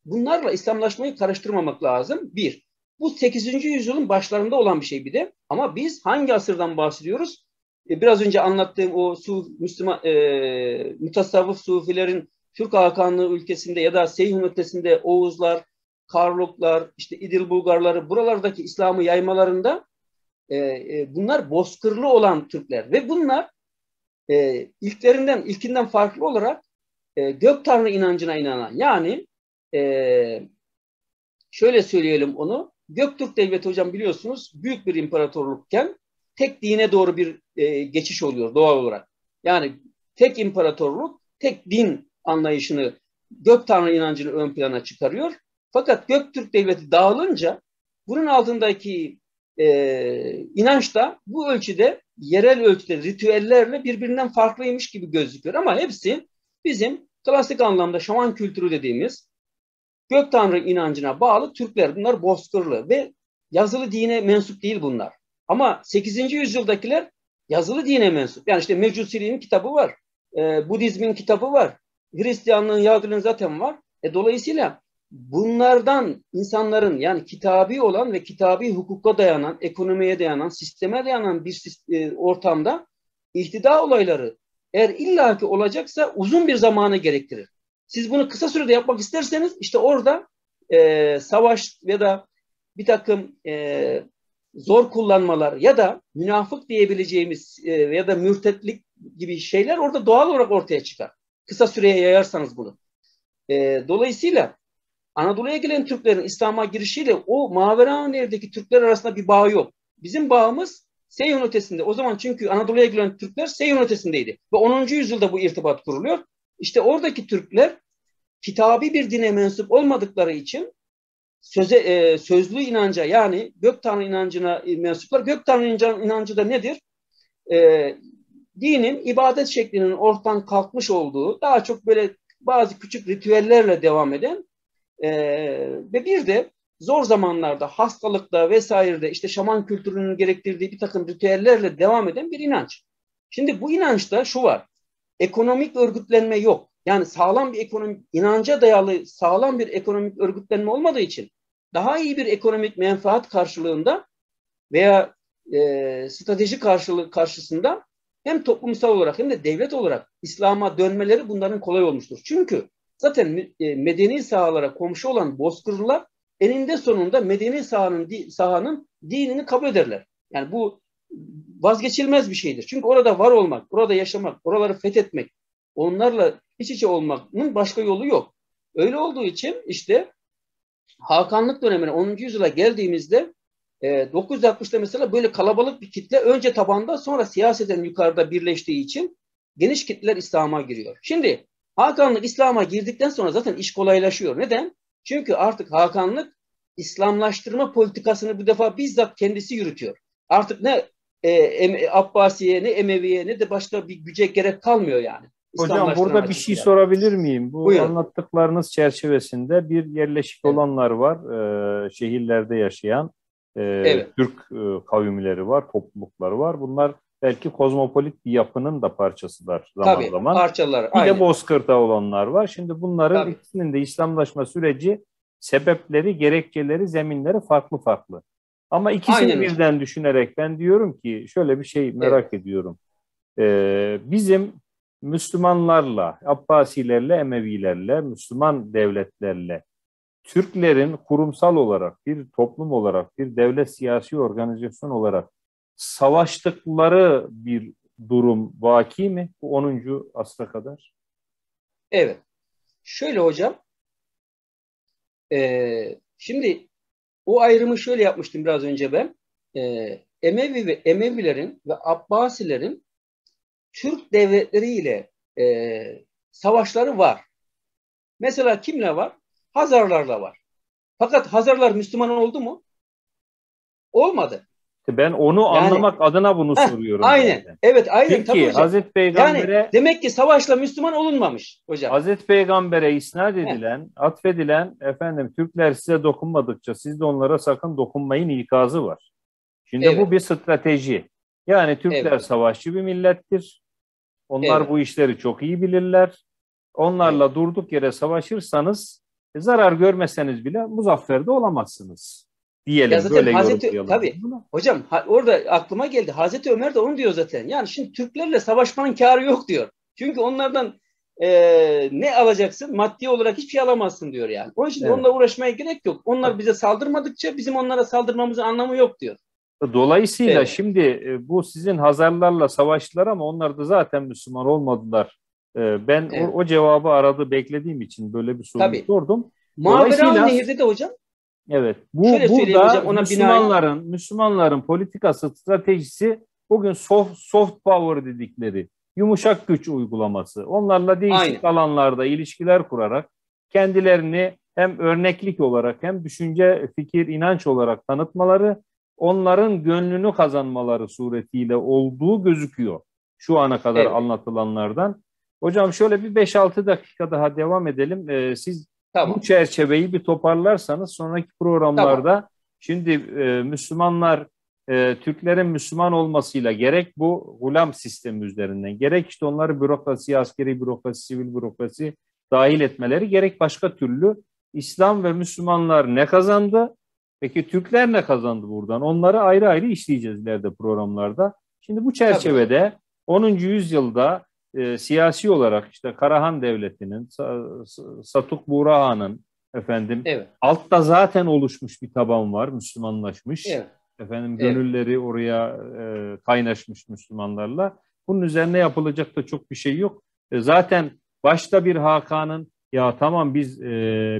bunlarla İslamlaşmayı karıştırmamak lazım. Bir, bu 8. yüzyılın başlarında olan bir şey bir de. Ama biz hangi asırdan bahsediyoruz? Biraz önce anlattığım o Müslüman mutasavvıf Sufilerin Türk Hakanlığı ülkesinde ya da Seyhun ötesinde Oğuzlar, Karluklar, işte İdil Bulgarları, buralardaki İslam'ı yaymalarında bunlar bozkırlı olan Türkler ve bunlar ilkinden farklı olarak gök tanrı inancına inanan, yani şöyle söyleyelim onu, Göktürk Devleti hocam biliyorsunuz büyük bir imparatorlukken tek dine doğru bir geçiş oluyor doğal olarak. Yani tek imparatorluk, tek din anlayışını, gök tanrı inancını ön plana çıkarıyor. Fakat Göktürk Devleti dağılınca bunun altındaki inanç da bu ölçüde, yerel ölçüde ritüellerle birbirinden farklıymış gibi gözüküyor. Ama hepsi bizim klasik anlamda şaman kültürü dediğimiz gök tanrı inancına bağlı Türkler. Bunlar bozkırlı ve yazılı dine mensup değil bunlar. Ama 8. yüzyıldakiler yazılı dine mensup. Yani işte Mecusiliğin kitabı var. Budizmin kitabı var. Hristiyanlığın, Yahudiliğin zaten var. Dolayısıyla bunlardan insanların, yani kitabi olan ve kitabi hukuka dayanan, ekonomiye dayanan, sisteme dayanan bir ortamda ihtida olayları eğer illaki olacaksa uzun bir zamanı gerektirir. Siz bunu kısa sürede yapmak isterseniz işte orada savaş ya da bir takım zor kullanmalar ya da münafık diyebileceğimiz ya da mürtetlik gibi şeyler orada doğal olarak ortaya çıkar. Kısa süreye yayarsanız bunu. Dolayısıyla Anadolu'ya gelen Türklerin İslam'a girişiyle o Maverane'deki Türkler arasında bir bağ yok. Bizim bağımız Seyhun ötesinde. O zaman çünkü Anadolu'ya gelen Türkler Seyhun ötesindeydi. Ve 10. yüzyılda bu irtibat kuruluyor. İşte oradaki Türkler kitabi bir dine mensup olmadıkları için sözlü inanca, yani gök tanrı inancına mensuplar. Gök tanrı inancı da nedir? Dinin ibadet şeklinin ortadan kalkmış olduğu, daha çok böyle bazı küçük ritüellerle devam eden ve bir de zor zamanlarda, hastalıkta vesairede işte şaman kültürünün gerektirdiği bir takım ritüellerle devam eden bir inanç. Şimdi bu inançta şu var: ekonomik örgütlenme yok. Yani sağlam bir ekonomik, inanca dayalı sağlam bir ekonomik örgütlenme olmadığı için daha iyi bir ekonomik menfaat karşılığında veya strateji karşısında hem toplumsal olarak hem de devlet olarak İslam'a dönmeleri bunların kolay olmuştur. Çünkü zaten medeni sahalara komşu olan bozkırlılar eninde sonunda medeni sahanın dinini kabul ederler. Yani bu vazgeçilmez bir şeydir. Çünkü orada var olmak, orada yaşamak, oraları fethetmek, onlarla iç içe olmanın başka yolu yok. Öyle olduğu için işte Hakanlık dönemine 10. yüzyıla geldiğimizde 960'da mesela böyle kalabalık bir kitle önce tabanda sonra siyaseten yukarıda birleştiği için geniş kitleler İslam'a giriyor. Şimdi Hakanlık İslam'a girdikten sonra zaten iş kolaylaşıyor. Neden? Çünkü artık Hakanlık İslamlaştırma politikasını bu defa bizzat kendisi yürütüyor. Artık ne Abbasiye, ne Emeviye, ne de başka bir güce gerek kalmıyor yani. Hocam burada bir şey sorabilir miyim? Bu Buyurun. Anlattıklarınız çerçevesinde bir yerleşik olanlar var, şehirlerde yaşayan Evet. Türk kavimleri var, toplulukları var. Bunlar belki kozmopolit bir yapının da parçasılar zaman Tabii, zaman. parçalar. Bir aynen. de bozkırda olanlar var. Şimdi bunların Tabii. ikisinin de İslamlaşma süreci, sebepleri, gerekçeleri, zeminleri farklı farklı. Ama ikisini Aynen. birden düşünerek ben diyorum ki şöyle bir şey merak ediyorum. Bizim Müslümanlarla, Abbasilerle, Emevilerle, Müslüman devletlerle Türklerin kurumsal olarak, bir toplum olarak, bir devlet siyasi organizasyon olarak savaştıkları bir durum vaki mi bu 10. asra kadar? Evet. Şöyle hocam, şimdi o ayrımı şöyle yapmıştım biraz önce ben. Emevilerin ve Abbasilerin Türk devletleriyle savaşları var. Mesela kimle var? Hazarlarla var. Fakat Hazarlar Müslüman oldu mu? Olmadı. Ben onu anlamak adına bunu soruyorum. Aynen. Zaten. Evet, aynen. Çünkü tabii hocam. Hazreti Peygamber'e, yani demek ki savaşla Müslüman olunmamış hocam. Hazreti Peygamber'e isnat edilen, atfedilen Türkler size dokunmadıkça siz de onlara sakın dokunmayın ikazı var. Şimdi bu bir strateji. Yani Türkler savaşçı bir millettir. Onlar bu işleri çok iyi bilirler. Onlarla durduk yere savaşırsanız zarar görmeseniz bile muzaffer de olamazsınız. Diyelim böyle yorumlayalım. Tabii. Hocam orada aklıma geldi. Hazreti Ömer de onu diyor zaten. Yani şimdi Türklerle savaşmanın kârı yok diyor. Çünkü onlardan ne alacaksın? Maddi olarak hiçbir şey alamazsın diyor yani. Onun için onunla uğraşmaya gerek yok. Onlar bize saldırmadıkça bizim onlara saldırmamızın anlamı yok diyor. Dolayısıyla şimdi bu sizin Hazarlarla savaştılar ama onlar da zaten Müslüman olmadılar. Ben o cevabı beklediğim için böyle bir soru sordum. Maveraun Nehir'de de hocam. Evet. Burada hocam, Müslümanların politikası, stratejisi bugün soft power dedikleri yumuşak güç uygulaması, onlarla değişik Aynen. alanlarda ilişkiler kurarak kendilerini hem örneklik olarak hem düşünce, fikir, inanç olarak tanıtmaları, onların gönlünü kazanmaları suretiyle olduğu gözüküyor şu ana kadar Evet. anlatılanlardan. Hocam şöyle bir 5-6 dakika daha devam edelim. Siz bu Tamam. çerçeveyi bir toparlarsanız sonraki Tamam. programlarda şimdi Müslümanlar, Türklerin Müslüman olmasıyla gerek bu gulam sistemi üzerinden, gerek işte onları bürokrasi, askeri bürokrasi, sivil bürokrasi dahil etmeleri, gerek başka türlü İslam ve Müslümanlar ne kazandı? Peki Türkler ne kazandı buradan? Onları ayrı ayrı işleyeceğiz ileride programlarda. Şimdi bu Tabii hocam. çerçevede 10. yüzyılda siyasi olarak işte Karahan Devleti'nin, Satuk Buğra efendim, Evet. altta zaten oluşmuş bir taban var, Müslümanlaşmış. Evet. Efendim Evet. gönülleri oraya kaynaşmış Müslümanlarla. Bunun üzerine yapılacak da çok bir şey yok. Zaten başta bir Hakan'ın ya tamam biz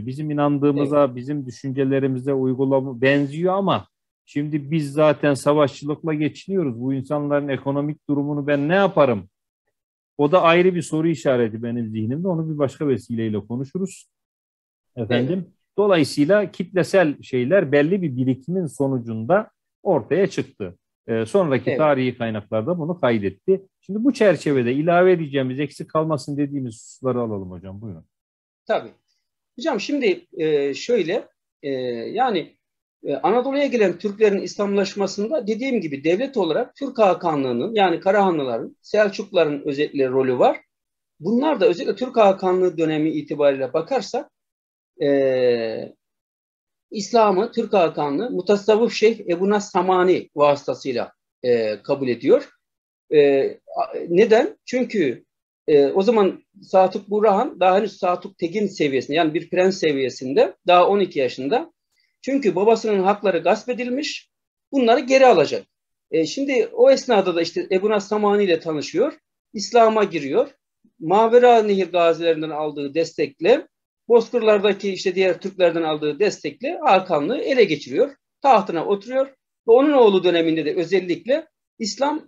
bizim Evet. inandığımıza, bizim düşüncelerimize uygulama benziyor ama şimdi biz zaten savaşçılıkla geçiniyoruz. Bu insanların ekonomik durumunu ben ne yaparım? O da ayrı bir soru işareti benim zihnimde. Onu bir başka vesileyle konuşuruz. Evet. Efendim. Dolayısıyla kitlesel şeyler belli bir birikimin sonucunda ortaya çıktı. Sonraki Evet. tarihi kaynaklarda bunu kaydetti. Şimdi bu çerçevede ilave edeceğimiz, eksik kalmasın dediğimiz hususları alalım hocam. Buyurun. Tabii. Hocam şimdi şöyle yani Anadolu'ya gelen Türklerin İslamlaşmasında dediğim gibi devlet olarak Türk Hakanlığı'nın yani Karahanlıların, Selçukluların özellikle rolü var. Bunlar da özellikle Türk Hakanlığı dönemi itibariyle bakarsak e, İslam'ı Türk Hakanlığı Mutasavvıf Şeyh Ebu Nas Samani vasıtasıyla kabul ediyor. Neden? Çünkü o zaman Satuk Burhan daha henüz Satuk Tegin seviyesinde yani bir prens seviyesinde daha 12 yaşında. Çünkü babasının hakları gasp edilmiş. Bunları geri alacak. Şimdi o esnada da işte Ebu Nas Samani ile tanışıyor. İslam'a giriyor. Mavera Nehir gazilerinden aldığı destekle Bozkırlardaki işte diğer Türklerden aldığı destekle Hakanlığı ele geçiriyor. Tahtına oturuyor. Ve onun oğlu döneminde de özellikle İslam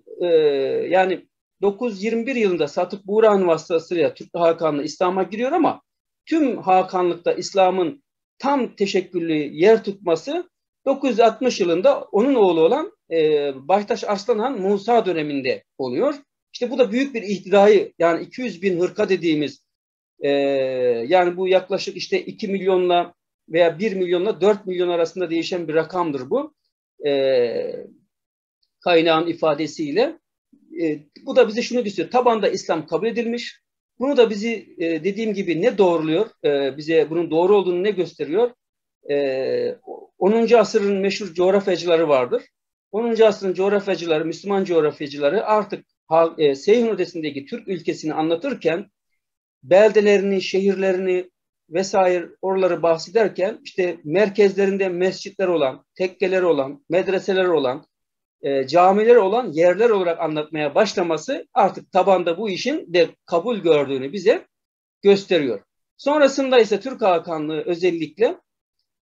yani 921 yılında Satık Buğrahan vasıtasıyla Türk Hakanlığı İslam'a giriyor ama tüm Hakanlıkta İslam'ın tam teşekküllü yer tutması 960 yılında onun oğlu olan Baştaş Arslanhan Musa döneminde oluyor. İşte bu da büyük bir ihtilai yani 200 bin hırka dediğimiz yani bu yaklaşık işte 2 milyonla veya 1 milyonla 4 milyon arasında değişen bir rakamdır bu. Kaynağın ifadesiyle. Bu da bize şunu gösteriyor. Tabanda İslam kabul edilmiş. Bunu da bizi dediğim gibi ne doğruluyor? Bize bunun doğru olduğunu ne gösteriyor? 10. asırın meşhur coğrafyacıları vardır. 10. asrın coğrafyacıları, Müslüman coğrafyacıları artık Seyhun ötesindeki Türk ülkesini anlatırken beldelerini, şehirlerini vesaire oraları bahsederken işte merkezlerinde mescitler olan, tekkeler olan, medreseler olan, camiler olan yerler olarak anlatmaya başlaması artık tabanda bu işin de kabul gördüğünü bize gösteriyor. Sonrasında ise Türk Hakanlığı özellikle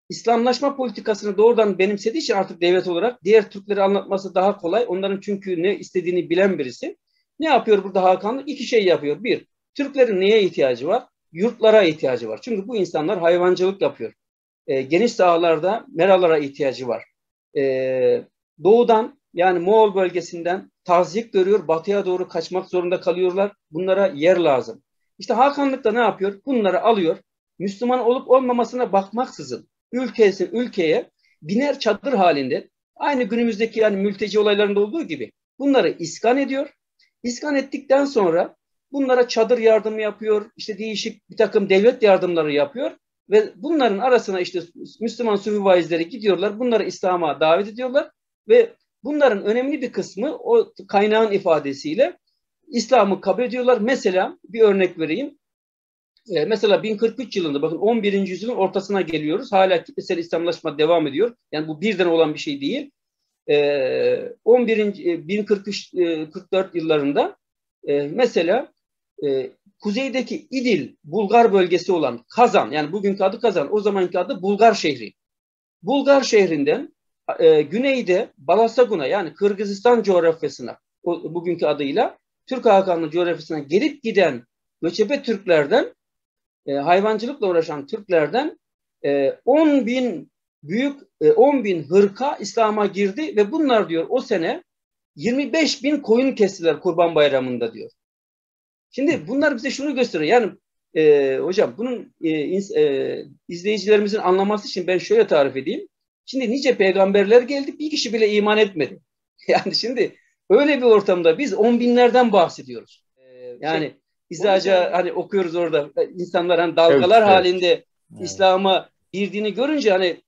İslamlaşma politikasını doğrudan benimsediği için artık devlet olarak diğer Türkleri anlatması daha kolay. Onların çünkü ne istediğini bilen birisi. Ne yapıyor burada Hakanlık? İki şey yapıyor. Bir, Türklerin neye ihtiyacı var? Yurtlara ihtiyacı var. Çünkü bu insanlar hayvancılık yapıyor. Geniş sahalarda meralara ihtiyacı var. Doğudan yani Moğol bölgesinden tazyik görüyor. Batıya doğru kaçmak zorunda kalıyorlar. Bunlara yer lazım. İşte Hakanlık da ne yapıyor? Bunları alıyor. Müslüman olup olmamasına bakmaksızın ülkeye biner çadır halinde aynı günümüzdeki yani mülteci olaylarında olduğu gibi bunları iskan ediyor. İskan ettikten sonra bunlara çadır yardımı yapıyor. İşte değişik bir takım devlet yardımları yapıyor. Ve bunların arasına işte Müslüman sufi vaizleri gidiyorlar. Bunları İslam'a davet ediyorlar. Ve bunların önemli bir kısmı o kaynağın ifadesiyle İslam'ı kabul ediyorlar. Mesela bir örnek vereyim. Mesela 1043 yılında bakın 11. yüzyılın ortasına geliyoruz. Hala kitlesel İslamlaşma devam ediyor. Yani bu birden olan bir şey değil. 1044 yıllarında mesela kuzeydeki İdil Bulgar bölgesi olan Kazan yani bugünkü adı Kazan o zamanki adı Bulgar şehri. Bulgar şehrinden güneyde Balasaguna yani Kırgızistan coğrafyasına bugünkü adıyla Türk Hakanlı coğrafyasına gelip giden göçebe Türklerden, hayvancılıkla uğraşan Türklerden 10 bin 10 bin hırka İslam'a girdi ve bunlar diyor o sene 25 bin koyun kestiler Kurban Bayramı'nda diyor. Şimdi bunlar bize şunu gösteriyor. Yani hocam bunun izleyicilerimizin anlaması için ben şöyle tarif edeyim. Şimdi nice peygamberler geldi, bir kişi bile iman etmedi. Yani şimdi öyle bir ortamda biz 10 binlerden bahsediyoruz. Yani İzaca hani okuyoruz orada, insanlar hani dalgalar halinde İslam'a girdiğini görünce hani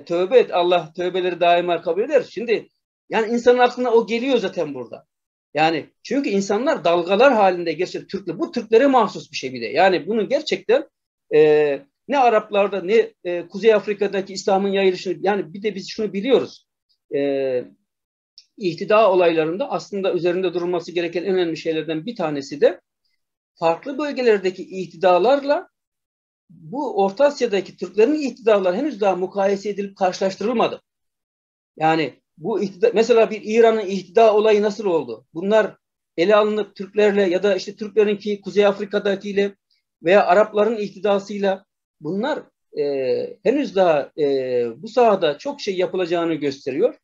tövbe et, Allah tövbeleri daima kabul eder. Şimdi yani insanın aklına o geliyor zaten burada. Yani çünkü insanlar dalgalar halinde gerçekten Türkler, bu Türklere mahsus bir şey bir de. Yani bunu gerçekten ne Araplarda ne Kuzey Afrika'daki İslam'ın yayılışını, yani bir de biz şunu biliyoruz. İhtida olaylarında aslında üzerinde durulması gereken en önemli şeylerden bir tanesi de farklı bölgelerdeki ihtidalarla bu Orta Asya'daki Türklerin ihtidaları henüz daha mukayese edilip karşılaştırılmadı. Yani bu mesela bir İran'ın ihtida olayı nasıl oldu? Bunlar ele alınıp Türklerle ya da işte Türklerinki Kuzey Afrika'dakiyle veya Arapların ihtidasıyla bunlar henüz daha bu sahada çok şey yapılacağını gösteriyor.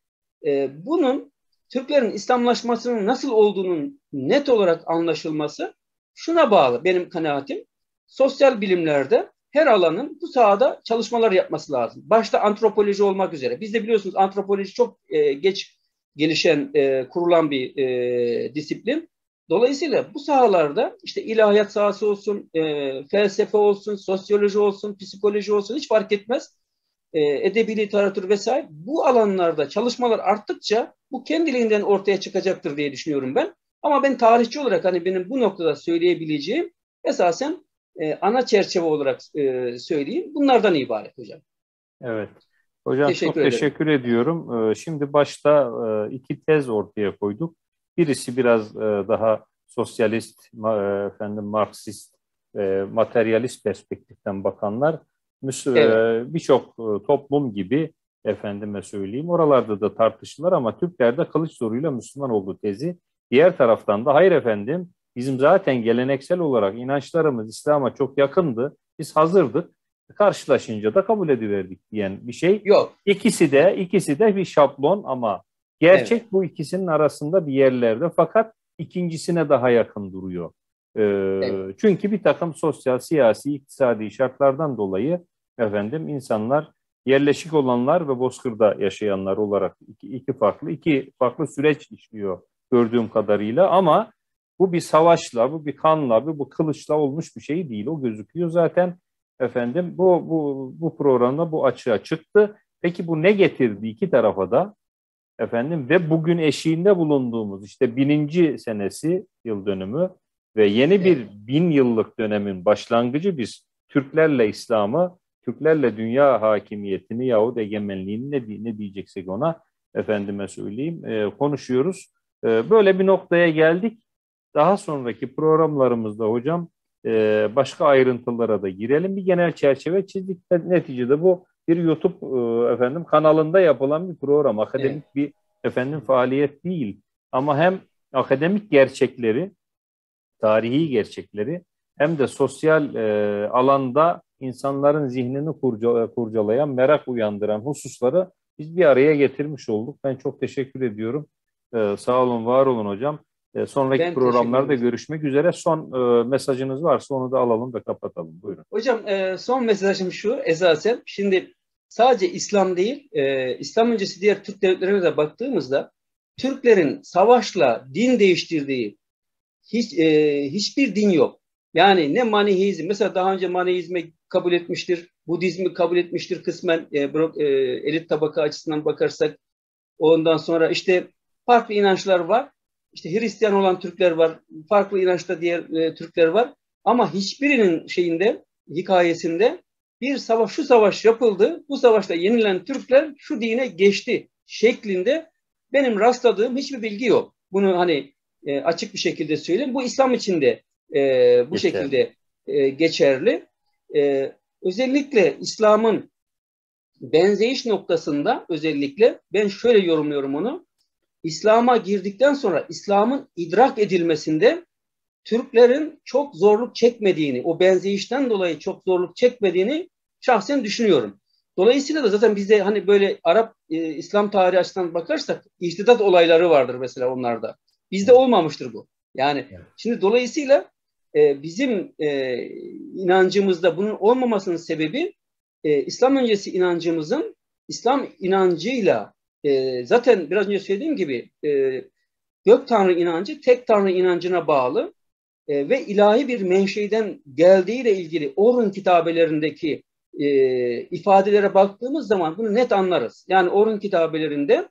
Bunun Türklerin İslamlaşmasının nasıl olduğunun net olarak anlaşılması şuna bağlı benim kanaatim. Sosyal bilimlerde her alanın bu sahada çalışmalar yapması lazım. Başta antropoloji olmak üzere. Biz de biliyorsunuz antropoloji çok geç gelişen, kurulan bir disiplin. Dolayısıyla bu sahalarda işte ilahiyat sahası olsun, felsefe olsun, sosyoloji olsun, psikoloji olsun hiç fark etmez. Edebi literatür vesaire bu alanlarda çalışmalar arttıkça bu kendiliğinden ortaya çıkacaktır diye düşünüyorum ben. Ama ben tarihçi olarak hani benim bu noktada söyleyebileceğim esasen ana çerçeve olarak söyleyeyim. Bunlardan ibaret hocam. Evet. Hocam çok teşekkür ediyorum. Şimdi başta iki tez ortaya koyduk. Birisi biraz daha sosyalist, Marksist, materyalist perspektiften bakanlar. Evet. Birçok toplum gibi efendime söyleyeyim. Oralarda da tartışılır ama Türklerde kılıç zoruyla Müslüman olduğu tezi. Diğer taraftan da hayır efendim bizim zaten geleneksel olarak inançlarımız İslam'a çok yakındı. Biz hazırdık. Karşılaşınca da kabul ediverdik diyen bir şey. Yok. İkisi de bir şablon ama gerçek evet. Bu ikisinin arasında bir yerlerde fakat ikincisine daha yakın duruyor. Evet. Çünkü bir takım sosyal, siyasi, iktisadi şartlardan dolayı efendim insanlar yerleşik olanlar ve bozkırda yaşayanlar olarak iki farklı süreç işliyor gördüğüm kadarıyla ama bu bir savaşla, bu bir kanla, bu kılıçla olmuş bir şey değil. O gözüküyor zaten. Efendim bu programda bu açığa çıktı. Peki bu ne getirdi iki tarafa da? Efendim ve bugün eşiğinde bulunduğumuz işte 1000. senesi yıl dönümü ve yeni bir 1000 yıllık dönemin başlangıcı biz Türklerle İslam'ı, Türklerle dünya hakimiyetini yahut egemenliğini ne diyeceksek ona efendime söyleyeyim konuşuyoruz. Böyle bir noktaya geldik. Daha sonraki programlarımızda hocam başka ayrıntılara da girelim. Bir genel çerçeve çizdik. Neticede bu bir YouTube kanalında yapılan bir program. Akademik evet. Bir faaliyet değil. Ama hem akademik gerçekleri, tarihi gerçekleri hem de sosyal alanda insanların zihnini kurcalayan, merak uyandıran hususları biz bir araya getirmiş olduk. Ben çok teşekkür ediyorum. Sağ olun, var olun hocam. Sonraki programlarda görüşmek üzere. Son mesajınız varsa onu da alalım ve kapatalım. Buyurun. Hocam son mesajım şu esasen. Şimdi sadece İslam değil, İslam öncesi diğer Türk devletlerine de baktığımızda Türklerin savaşla din değiştirdiği hiçbir din yok. Yani ne Maniheizm, mesela daha önce Maniheizmi kabul etmiştir, Budizmi kabul etmiştir kısmen elit tabaka açısından bakarsak. Ondan sonra işte farklı inançlar var. İşte Hristiyan olan Türkler var, farklı inançta diğer Türkler var. Ama hiçbirinin hikayesinde şu savaş yapıldı, bu savaşta yenilen Türkler şu dine geçti şeklinde benim rastladığım hiçbir bilgi yok. Bunu hani açık bir şekilde söyleyeyim. Bu İslam için de bu şekilde geçerli. Özellikle İslam'ın benzeyiş noktasında özellikle ben şöyle yorumluyorum onu. İslam'a girdikten sonra İslam'ın idrak edilmesinde Türklerin çok zorluk çekmediğini, o benzeyişten dolayı çok zorluk çekmediğini şahsen düşünüyorum. Dolayısıyla da zaten bizde hani böyle Arap İslam tarihi açısından bakarsak ihtidat olayları vardır mesela onlarda. Bizde olmamıştır bu. Yani şimdi dolayısıyla bizim inancımızda bunun olmamasının sebebi İslam öncesi inancımızın İslam inancıyla zaten biraz önce söylediğim gibi gök tanrı inancı tek tanrı inancına bağlı ve ilahi bir menşeiden geldiğiyle ilgili Orhun kitabelerindeki ifadelere baktığımız zaman bunu net anlarız. Yani Orhun kitabelerinde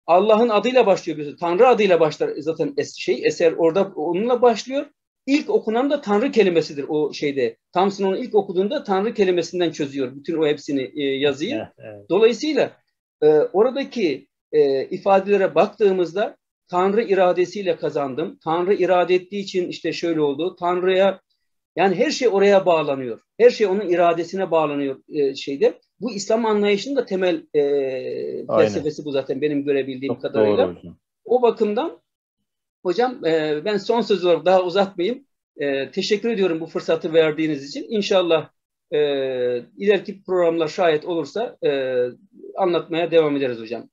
Allah'ın adıyla başlıyor. Tanrı adıyla başlar zaten eser orada onunla başlıyor. İlk okunan da Tanrı kelimesidir o şeyde. Thompson onu ilk okuduğunda Tanrı kelimesinden çözüyor bütün o hepsini yazıyı. Evet. Dolayısıyla oradaki ifadelere baktığımızda Tanrı iradesiyle kazandım. Tanrı irade ettiği için işte şöyle oldu. Tanrı'ya yani her şey oraya bağlanıyor. Her şey onun iradesine bağlanıyor şeyde. Bu İslam anlayışının da temel felsefesi bu zaten benim görebildiğim Çok kadarıyla. doğru hocam. O bakımdan hocam ben son söz olarak daha uzatmayayım. Teşekkür ediyorum bu fırsatı verdiğiniz için. İnşallah ileriki programlar şayet olursa anlatmaya devam ederiz hocam.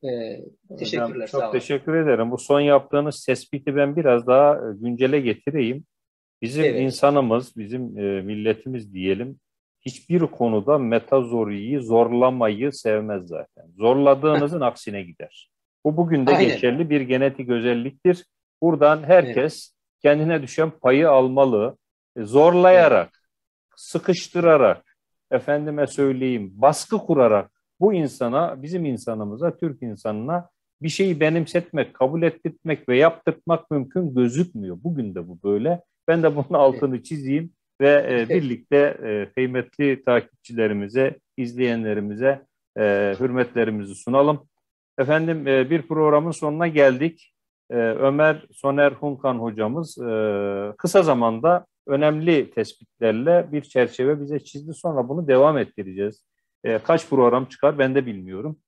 Teşekkürler. Hocam, Sağ çok olun. teşekkür ederim. Bu son yaptığınız tespiti ben biraz daha güncele getireyim. Bizim Evet. insanımız, bizim milletimiz diyelim, hiçbir konuda metazoriyi, zorlamayı sevmez zaten. Zorladığınızın aksine gider. Bu bugün de Aynen. geçerli bir genetik özelliktir. Buradan herkes kendine düşen payı almalı. Zorlayarak, sıkıştırarak, efendime söyleyeyim, baskı kurarak bu insana, bizim insanımıza, Türk insanına bir şeyi benimsetmek, kabul ettirmek ve yaptırtmak mümkün gözükmüyor. Bugün de bu böyle. Ben de bunun altını çizeyim ve birlikte kıymetli takipçilerimize, izleyenlerimize hürmetlerimizi sunalım. Efendim bir programın sonuna geldik. Ömer Soner Hunkan hocamız kısa zamanda önemli tespitlerle bir çerçeve bize çizdi. Sonra bunu devam ettireceğiz. Kaç program çıkar ben de bilmiyorum.